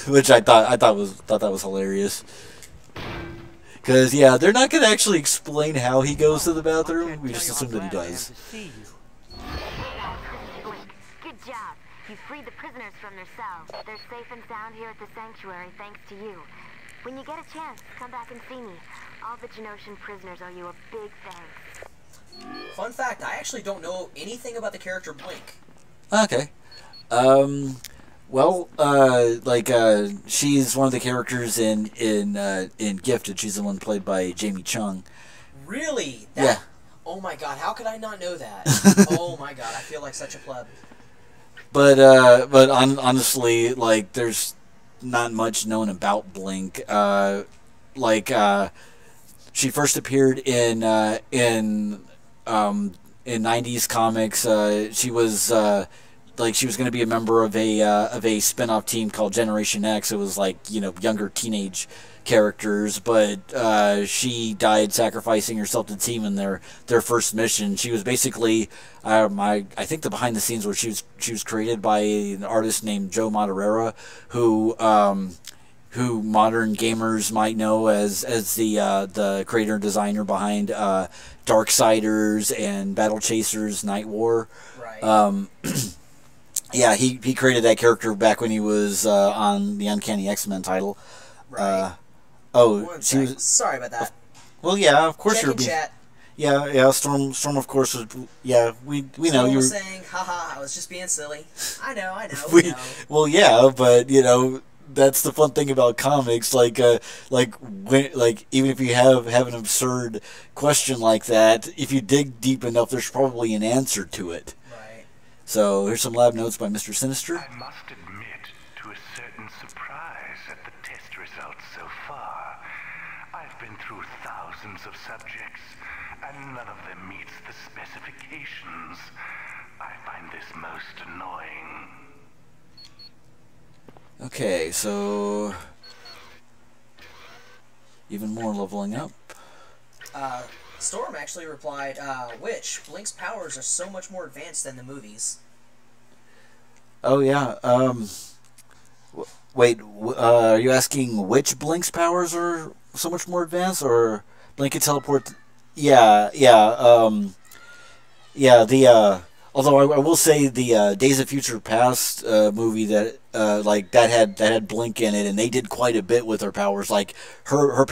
Which I thought that was hilarious. Because yeah, they're not gonna actually explain how he goes to the bathroom. We just assume that he does. Good job. You freed the prisoners from their cells. They're safe and sound here at the sanctuary thanks to you. When you get a chance, come back and see me. All the Genoshan prisoners owe you a big thanks. Fun fact, I actually don't know anything about the character Blink. Okay. Well, she's one of the characters in Gifted. She's the one played by Jamie Chung. Really? Yeah. Oh my god, how could I not know that? Oh my god, I feel like such a pleb. But honestly, like, there's not much known about Blink. She first appeared in 90s comics. She was going to be a member of a spin-off team called Generation X. It was like, younger teenage characters, but she died sacrificing herself to the team in their first mission. She was basically I think the behind the scenes where she was created by an artist named Joe Madureira, who modern gamers might know as the creator and designer behind Darksiders and Battle Chasers Night War. Right. Yeah, he created that character back when he was on the Uncanny X-Men title. Right. She was. Sorry about that. Well, yeah, of course you're being. Chat. Yeah. Storm, of course was. Yeah, we know you were saying, haha, I was just being silly. I know. we know. Well, yeah, but that's the fun thing about comics. Even if you have an absurd question like that, if you dig deep enough, there's probably an answer to it. Right. So here's some lab notes by Mr. Sinister. I must admit to a certain surprise at the test results so far. I've been through thousands of subjects, and none of them meets the specifications. I find this most annoying. Okay, so even more leveling up. Storm actually replied, which Blink's powers are so much more advanced than the movies. Oh yeah. Wait. Are you asking which Blink's powers are so much more advanced, or Blink can teleport? Yeah. Although I will say the Days of Future Past movie that had Blink in it, and they did quite a bit with her powers. Like her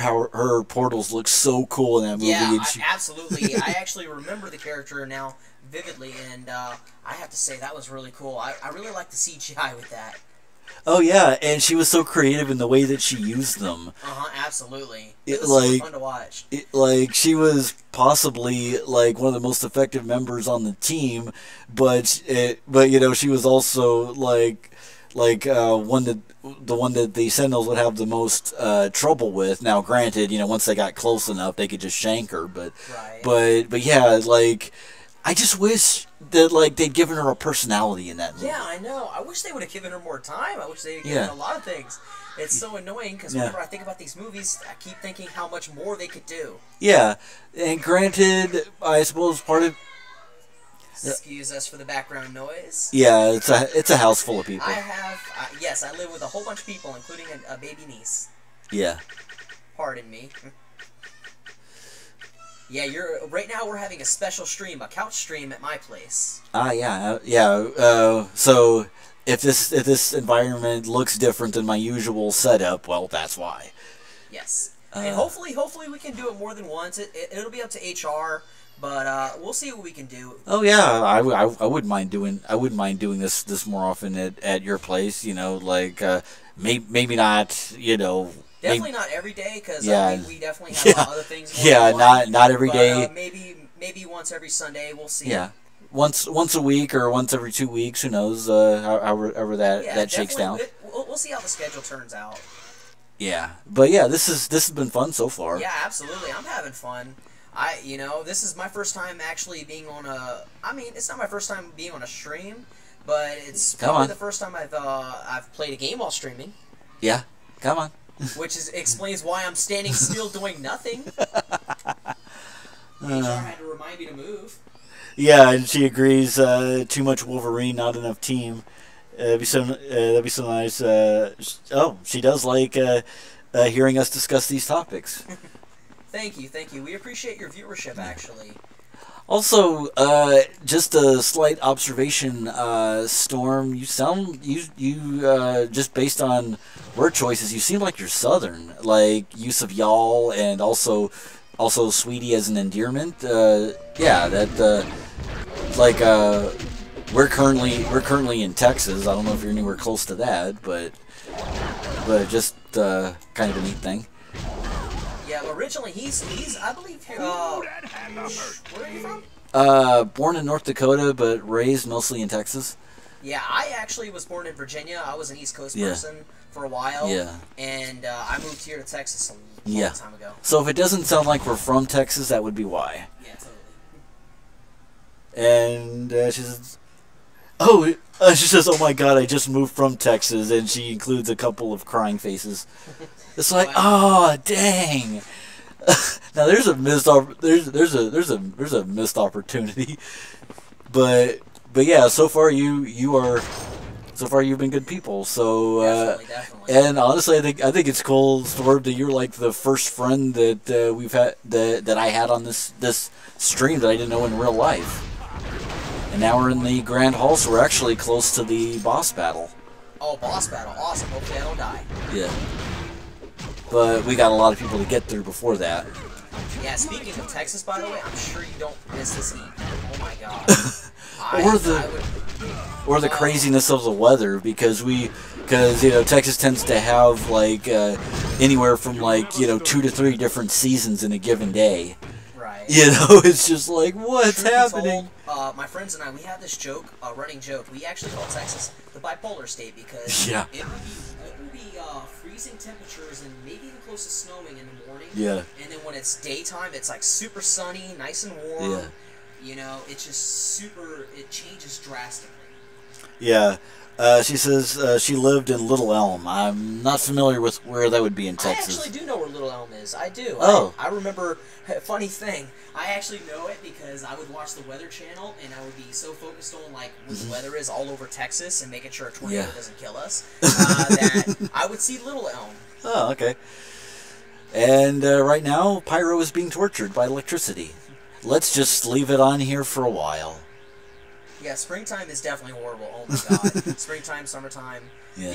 portals look so cool in that movie. Yeah, absolutely. I actually remember the character now vividly, and I have to say that was really cool. I really like the CGI with that. Oh yeah, and she was so creative in the way that she used them. Absolutely. It was super fun to watch. She was possibly like one of the most effective members on the team, but she was also the one that the Sentinels would have the most trouble with. Now, granted, once they got close enough, they could just shank her. But yeah, I just wish that they'd given her a personality in that movie. Yeah, I know. I wish they would have given her more time. I wish they had given her a lot of things. It's so annoying because whenever I think about these movies, I keep thinking how much more they could do. Yeah, and granted, I suppose part of... Excuse us for the background noise. Yeah, it's a house full of people. Yes, I live with a whole bunch of people, including a baby niece. Yeah. Pardon me. Yeah, right now we're having a special stream, a couch stream at my place. So if this environment looks different than my usual setup, well, that's why. Yes, and hopefully we can do it more than once. It'll be up to HR, but we'll see what we can do. Oh yeah, I wouldn't mind doing this more often at your place. Maybe not Definitely not every day, because Yeah. we definitely have other things going Yeah, on. not every But, day. maybe once every Sunday, we'll see. Yeah, once a week or once every 2 weeks. Who knows? However that shakes down. We'll see how the schedule turns out. Yeah, but yeah, this has been fun so far. Yeah, absolutely. I'm having fun. This is my first time actually being on a. I mean, it's not my first time being on a stream, but it's probably the first time I've played a game while streaming. Yeah, come on. Which explains why I'm standing still doing nothing. HR had to remind me to move. Yeah, and she agrees. Too much Wolverine, not enough team. That'd be so nice. She does like hearing us discuss these topics. Thank you. We appreciate your viewership, actually. Also, just a slight observation, Storm. You sound just based on word choices, you seem like you're Southern, like use of y'all, and also sweetie as an endearment. We're currently in Texas. I don't know if you're anywhere close to that, but just kind of a neat thing. Yeah, originally he's I believe here. Where are you from? Born in North Dakota, but raised mostly in Texas. Yeah, I actually was born in Virginia. I was an East Coast person for a while. Yeah. And I moved here to Texas a long time ago. So if it doesn't sound like we're from Texas, that would be why. Yeah, totally. And she says, "Oh my God, I just moved from Texas," and she includes a couple of crying faces. It's like, oh dang. Now there's a missed opportunity, but yeah. So far you've been good people. So definitely. And honestly, I think it's cool, Storm, that you're like the first friend that we've had that I had on this stream that I didn't know in real life. And now we're in the Grand Hall, so we're actually close to the boss battle. Oh, boss battle! Awesome. Hopefully I don't die. Yeah. But we got a lot of people to get through before that. Yeah, speaking of Texas, by the way, I'm sure you don't miss this heat. Oh my God. Or the craziness of the weather, because Texas tends to have like anywhere from 2 to 3 different seasons in a given day. Right. It's just like, what's happening? My friends and I, we have this running joke. We actually call Texas the bipolar state because it would be freezing temperatures and maybe even close to snowing in the morning. Yeah. And then when it's daytime, it's like super sunny, nice and warm. Yeah. It's just it changes drastically. Yeah. She says she lived in Little Elm. I'm not familiar with where that would be in Texas. I actually do know where Little Elm is. I do. Oh. I remember, funny thing, I actually know it because I would watch the Weather Channel and I would be so focused on what the weather is all over Texas and making sure a tornado doesn't kill us that I would see Little Elm. Oh, okay. And right now, Pyro is being tortured by electricity. Let's just leave it on here for a while. Yeah, springtime is definitely horrible. Oh my God. Springtime, summertime. Yeah.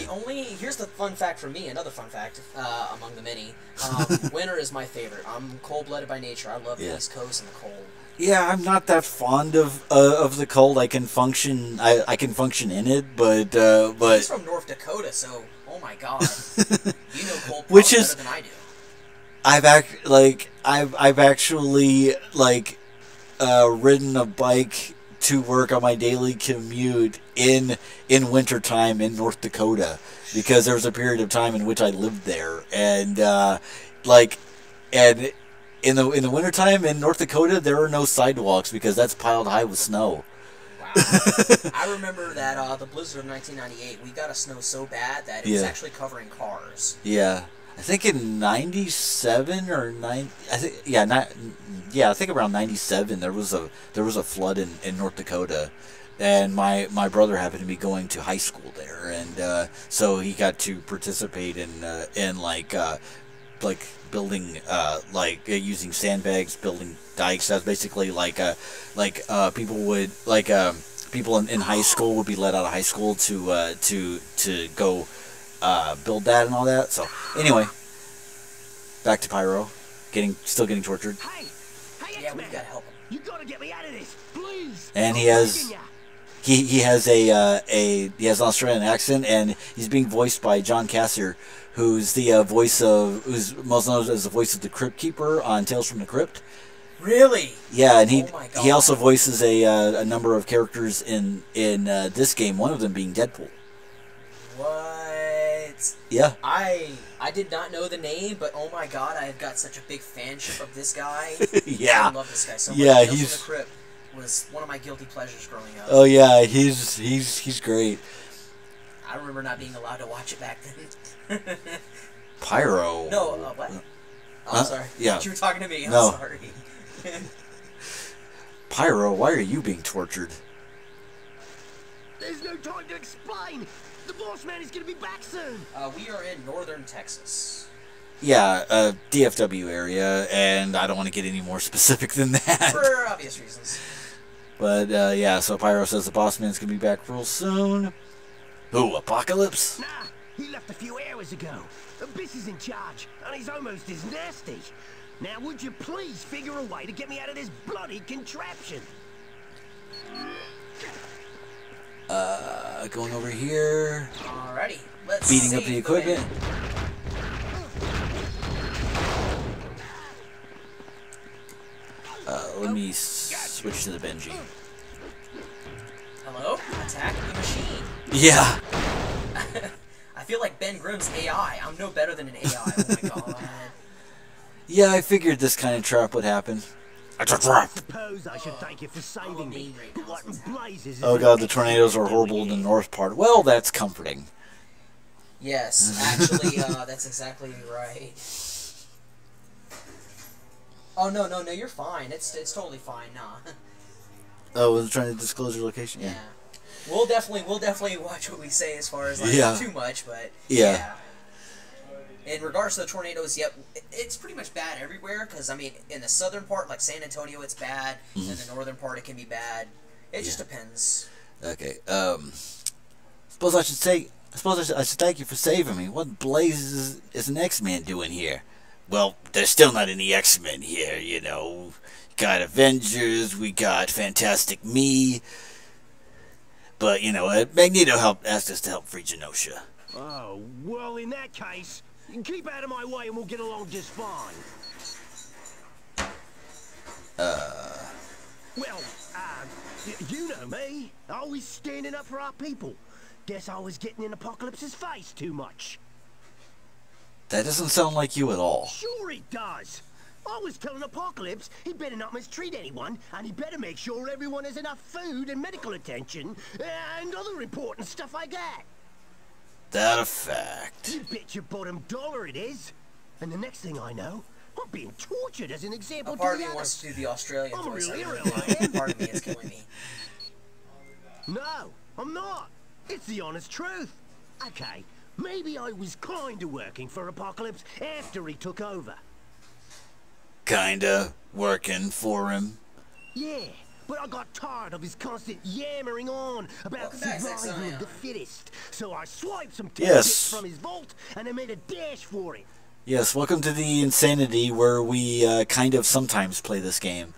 Here's the fun fact for me, another fun fact among the many. Winter is my favorite. I'm cold-blooded by nature. I love the East Coast and the cold. Yeah, I'm not that fond of the cold. I can function. I can function in it, but He's from North Dakota, so oh my God, you know cold better than I do. I've actually ridden a bike to work on my daily commute in wintertime in North Dakota, because there was a period of time in which I lived there, and in the wintertime in North Dakota there are no sidewalks because that's piled high with snow. Wow. I remember that the blizzard of 1998, we got a snow so bad that it was actually covering cars. Yeah. I think in '97 or I think around '97 there was a flood in North Dakota, and my brother happened to be going to high school there, and so he got to participate in building using sandbags, building dikes. That's basically people in high school would be let out of high school to go build that and all that. So anyway, back to Pyro, still getting tortured. Hey, yeah, we gotta help him. You gotta get me out of this, please. And he has he has he has an Australian accent, and he's being voiced by John Cassier, who's the who's most known as the voice of the Crypt Keeper on Tales from the Crypt. Really? Yeah, and Oh my he also God. voices a number of characters in this game. One of them being Deadpool. What? Yeah. I did not know the name, but oh my God, I've got such a big fanship of this guy. Yeah. I love this guy so much. Yeah, Tales from he's- the Crypt was one of my guilty pleasures growing up. Oh yeah, he's great. I remember not being allowed to watch it back then. Pyro. No, what? Oh, sorry. yeah. You were talking to me. I'm No. sorry. Pyro, why are you being tortured? There's no time to explain. The boss man is gonna be back soon. We are in northern Texas. Yeah, DFW area, and I don't want to get any more specific than that. For obvious reasons. But yeah, so Pyro says the boss man's gonna be back real soon. Who, Apocalypse? Nah, he left a few hours ago. Abyss is in charge, and he's almost as nasty. Now, would you please figure a way to get me out of this bloody contraption? Going over here, Alrighty, let's beating up save the equipment. man. Let me switch to the Benji. Hello? Attack the machine. Yeah. I feel like Ben Grimm's AI. I'm no better than an AI. Oh my God. Yeah, I figured this kind of trap would happen. It's a trap. Suppose I should thank you for saving me. But what in blazes is Oh it god, the that tornadoes are you're horrible doing in the here? north part. Well, that's comforting. Yes, actually, that's exactly right. Oh no, you're fine. It's totally fine. Nah. Oh, was it trying to disclose your location? Yeah. We'll definitely watch what we say as far as like Yeah. too much, but Yeah. In regards to the tornadoes, yep, it's pretty much bad everywhere. Because I mean, in the southern part, like San Antonio, it's bad. In the northern part, it can be bad. It just depends. Okay. Suppose I should thank you for saving me. What blazes is an X-Men doing here? Well, there's still not any X-Men here, you know. Got Avengers, we got Fantastic Me. But, you know, Magneto asked us to help free Genosha. Oh, well, in that case, you can keep out of my way and we'll get along just fine. Well, you know me. Always standing up for our people. Guess I was getting in Apocalypse's face too much. That doesn't sound like you at all. Sure it does. I was telling Apocalypse he better not mistreat anyone, and he better make sure everyone has enough food and medical attention, and other important stuff like that. That a fact. You bet your bottom dollar it is. And the next thing I know, I'm being tortured as an example A part of to me the wants others. to do the Australian I'm voice. really I ill, really I like am. it. Part of me is killing me. No, I'm not. It's the honest truth. Okay, maybe I was kinda working for Apocalypse after he took over. Kinda working for him. Yeah, but I got tired of his constant yammering on about Welcome back, Zack survival Zion. of the fittest. So I swiped some Yes. tidbits from his vault and I made a dash for it. Yes, welcome to the insanity where we kind of sometimes play this game.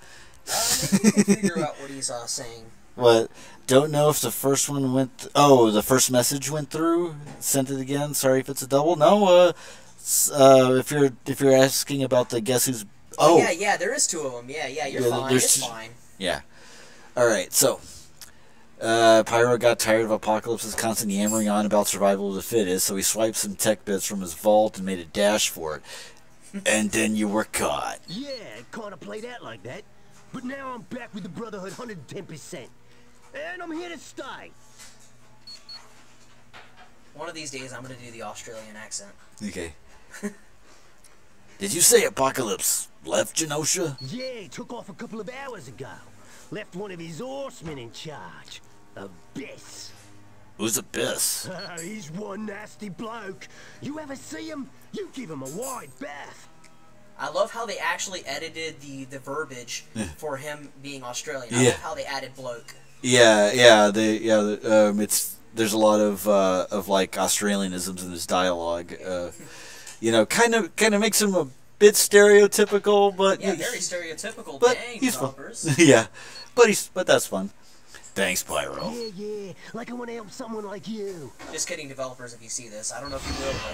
Maybe we can figure out what he's saying. What? Don't know if the first one went. Oh, the first message went through. Sent it again. Sorry if it's a double. No. If you're asking about the guess who's. Oh. Yeah, there is two of them. Yeah, you're Yeah, fine. there's It's two- fine. Yeah. All right. So, Pyro got tired of Apocalypse's constant yammering on about survival of the fittest, so he swiped some tech bits from his vault and made a dash for it. And then you were caught. Yeah, it kinda played out like that. But now I'm back with the Brotherhood 110%. And I'm here to stay. One of these days, I'm gonna do the Australian accent. Okay. Did you say Apocalypse left Genosha? Yeah, he took off a couple of hours ago. Left one of his horsemen in charge. Abyss. Who's Abyss? He's one nasty bloke. You ever see him? You give him a wide berth. I love how they actually edited the verbiage for him being Australian. I Yeah. love how they added bloke. Yeah. There's a lot of like Australianisms in his dialogue. You know, kind of makes him a bit stereotypical, but Yeah, very stereotypical. but Dang, he's fun. developers. Yeah, but that's fun. Thanks, Pyro. Yeah, like I want to help someone like you. Just kidding, developers, if you see this. I don't know if you will, but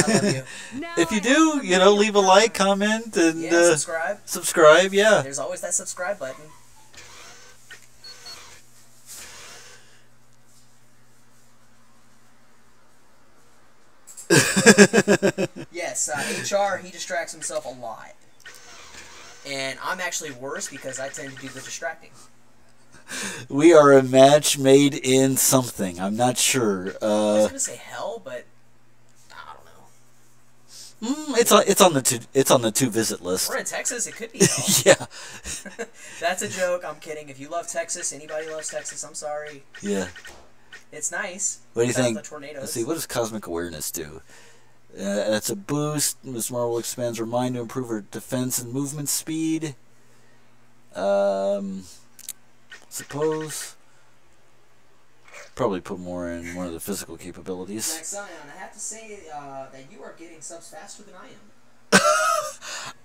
I love you. If you do, you know, leave a like, comment, and Yeah, subscribe. Subscribe, yeah. There's always that subscribe button. Yes, HR, he distracts himself a lot. And I'm actually worse because I tend to do the distracting. We are a match made in something. I'm not sure. I was going to say hell, but I don't know. It's on the to visit list. We're in Texas, it could be hell. Yeah. That's a joke, I'm kidding. If you love Texas, anybody loves Texas, I'm sorry. Yeah. It's nice. What do you think? The tornadoes. Let's see, what does Cosmic Awareness do? That's a boost. Miss Marvel expands her mind to improve her defense and movement speed. Suppose. Probably put more in one of the physical capabilities. Max Zion, I have to say that you are getting subs faster than I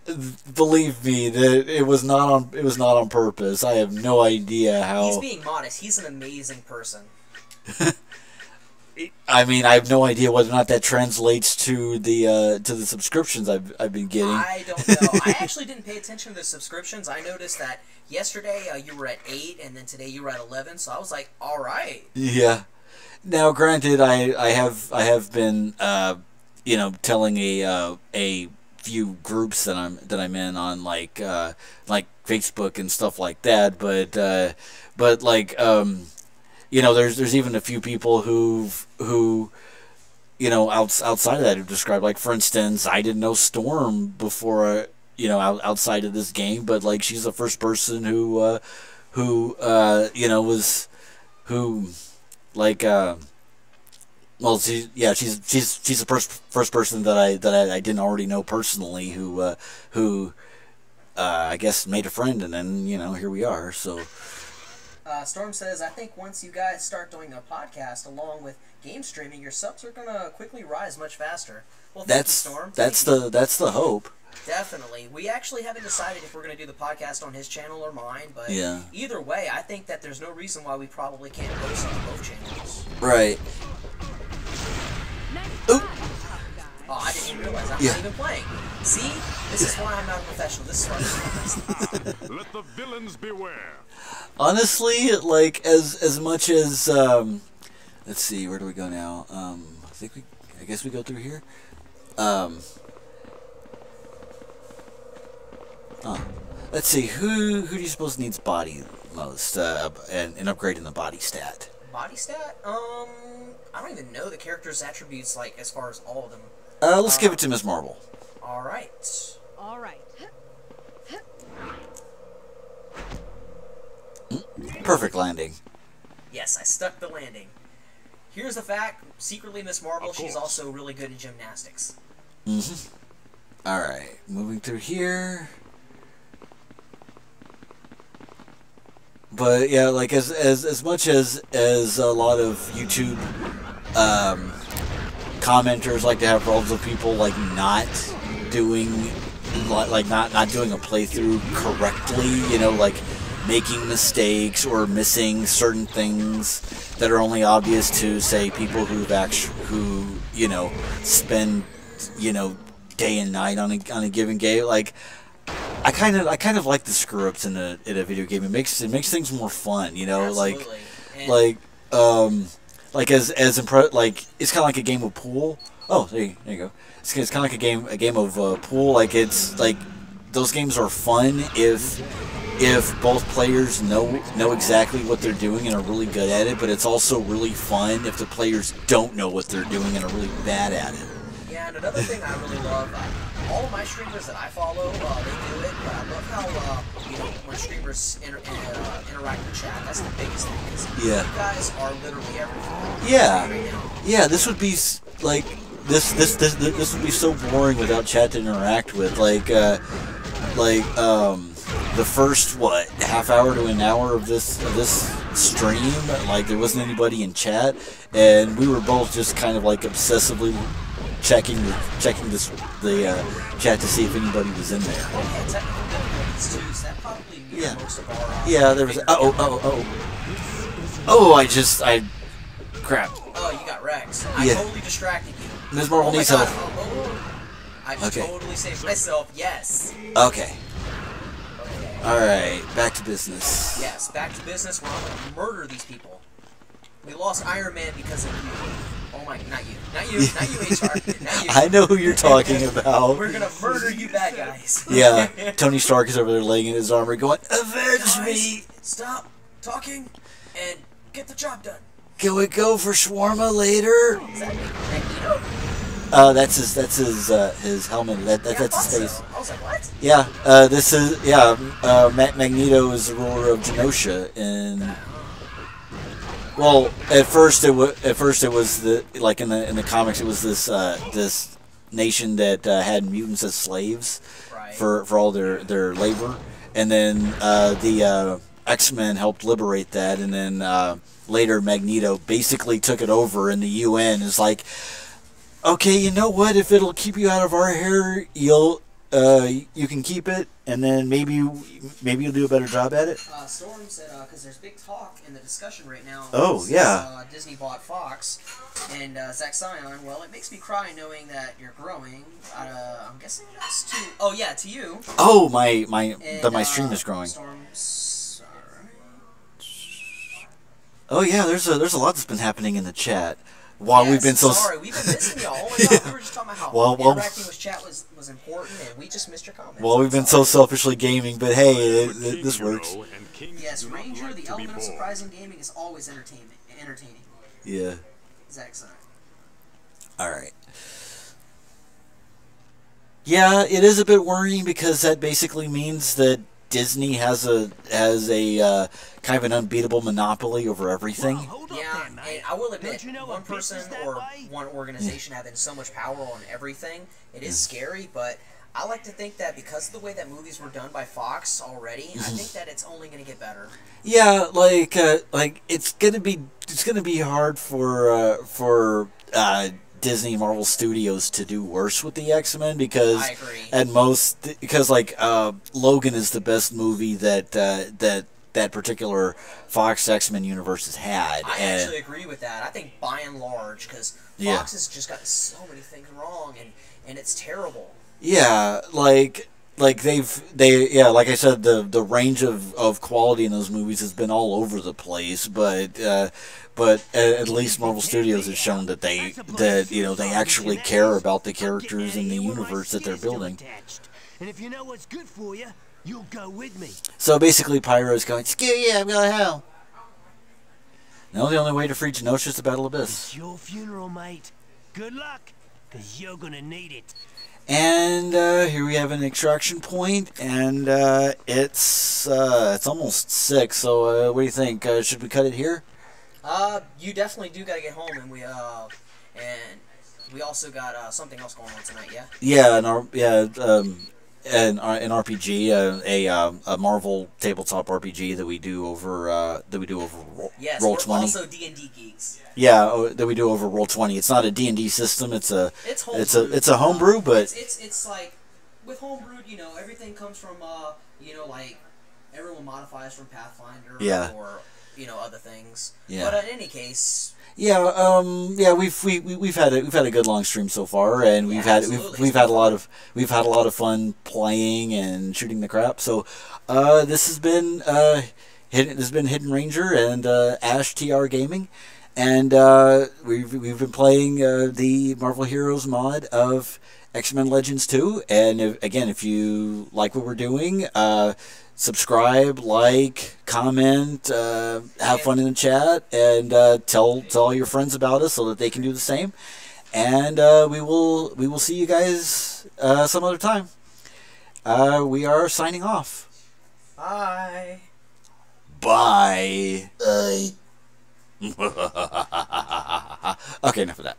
am. Believe me, that it was not on purpose. I have no idea how. He's being modest. He's an amazing person. I mean, I have no idea whether or not that translates to the subscriptions I've been getting. I don't know. I actually didn't pay attention to the subscriptions. I noticed that yesterday you were at 8, and then today you were at 11. So I was like, all right. Yeah. Now, granted, I have been telling a few groups that I'm in on like Facebook and stuff like that, but like there's even a few people who outside of that who described, like, for instance, I didn't know Storm before outside of this game, but like she's the first person she's the first person that I didn't already know personally who I guess made a friend, and then here we are. So Storm says, I think once you guys start doing a podcast along with game streaming, your subs are gonna quickly rise much faster. Well, thank you, Storm. That's the hope. Definitely. We actually haven't decided if we're going to do the podcast on his channel or mine, but either way, I think that there's no reason why we probably can't post on both channels. Right. Oh, I didn't even realize I'm not even playing. See? This is why I'm not a professional. This is why I'm not a professional. Let the villains beware. Honestly, like, as much as, let's see, where do we go now? I guess we go through here. Let's see, who do you suppose needs body most, and upgrading the body stat? Body stat? I don't even know the character's attributes, like, as far as all of them. Let's give it to Miss Marvel. Alright. Alright. Perfect landing. Yes, I stuck the landing. Here's the fact, secretly Miss Marvel, she's also really good at gymnastics. Alright, moving through here. But yeah, like as much as a lot of YouTube commenters like to have problems with people like not doing not doing a playthrough correctly, like making mistakes or missing certain things that are only obvious to, say, people who spend day and night on a given game. Like, I kind of like the screw ups in a video game. It makes things more fun, Absolutely. like it's kind of like a game of pool. Oh, there you go. It's kind of like a game of pool. Like, it's like those games are fun if both players know exactly what they're doing and are really good at it. But it's also really fun if the players don't know what they're doing and are really bad at it. Yeah, and another thing I really love, all of my streamers that I follow, they do it, but I love how, when streamers interact with chat, that's the biggest thing, because you guys are literally everything. Yeah, this would be, like, this would be so boring without chat to interact with, the first, half hour to an hour of this stream, like, there wasn't anybody in chat, and we were both just kind of, like, obsessively checking the chat to see if anybody was in there. Yeah, technically, too, so that probably most of our... Yeah, there was... Oh. Oh, crap. Oh, you got Rex. I Yeah. totally distracted you. Ms. Marvel Oh my needs God. help. I just Okay. totally saved myself. Yes. Okay. Alright, back to business. Yes, back to business. We're going to murder these people. We lost Iron Man because of you. Oh my, not you. Not you, HR. Not you. I know who you're talking about. We're going to murder you bad guys. Yeah, Tony Stark is over there laying in his armor going, "Avenge me!" Stop talking and get the job done. Can we go for shawarma later? Is that Magneto? That's his helmet. That's I his thought so. face. I was like, what? Yeah, Magneto is the ruler of Genosha, and well, at first it was the like in the comics it was this nation that had mutants as slaves Right. for all their labor, and then the X-Men helped liberate that, and then later Magneto basically took it over, and the UN is like, okay, you know what? If it'll keep you out of our hair, you can keep it, and then maybe you'll do a better job at it. Storm said, because there's big talk in the discussion right now. Oh, since, yeah. Disney bought Fox, and Zack Scion, well, it makes me cry knowing that you're growing. I'm guessing that's to... Oh, yeah, to you. Oh, my stream is growing. Storm's... Oh yeah, there's a lot that's been happening in the chat. While we've been so sorry, we've been missing y'all. Oh my God, we were just talking about how interacting with chat was important, and we just missed your comments. Well, we've been so selfishly gaming, but hey, this works. Yes, Ranger, the element of surprising gaming is always entertaining. Yeah. Zack Scion. All right. Yeah, it is a bit worrying because that basically means that Disney has a kind of an unbeatable monopoly over everything. Yeah, and I will admit, one person or one organization having so much power on everything, it is scary, but I like to think that because of the way that movies were done by Fox already, I think that it's only going to get better. Yeah, like it's gonna be hard for Disney Marvel Studios to do worse with the X-Men because I agree. at most Logan is the best movie that particular Fox X-Men universe has had. I actually agree with that. I think by and large, because Fox has just gotten so many things wrong, and it's terrible. Yeah, like like I said, the range of quality in those movies has been all over the place, but at least Marvel Studios has shown that they actually care about the characters in the universe that they're building. And if you know what's good for you, you'll go with me. So basically, Pyro's going, "Screw you, I'm going to hell." No, the only way to free Genosha is to battle Abyss. It's your funeral, mate. Good luck, because you're going to need it. And here we have an extraction point, and it's almost 6. So what do you think? Should we cut it here? You definitely do got to get home, and we also got something else going on tonight. Yeah. Yeah, an RPG, a Marvel tabletop RPG that we do over Yes, Roll we're 20. also D&D geeks. Yeah, that we do over Roll 20. It's not a D&D system. It's a homebrew, but it's like with homebrewed, everything comes from like everyone modifies from Pathfinder or other things. Yeah. But in any case. We've had a good long stream so far, and we've had a lot of fun playing and shooting the crap. So this has been Hidden Ranger and AshTR Gaming, and we've been playing the Marvel Heroes mod of X-Men Legends 2. And if you like what we're doing, subscribe, like, comment, have fun in the chat, and tell all your friends about us so that they can do the same. And we will see you guys some other time. We are signing off. Bye. Bye. Bye. Okay, enough of that.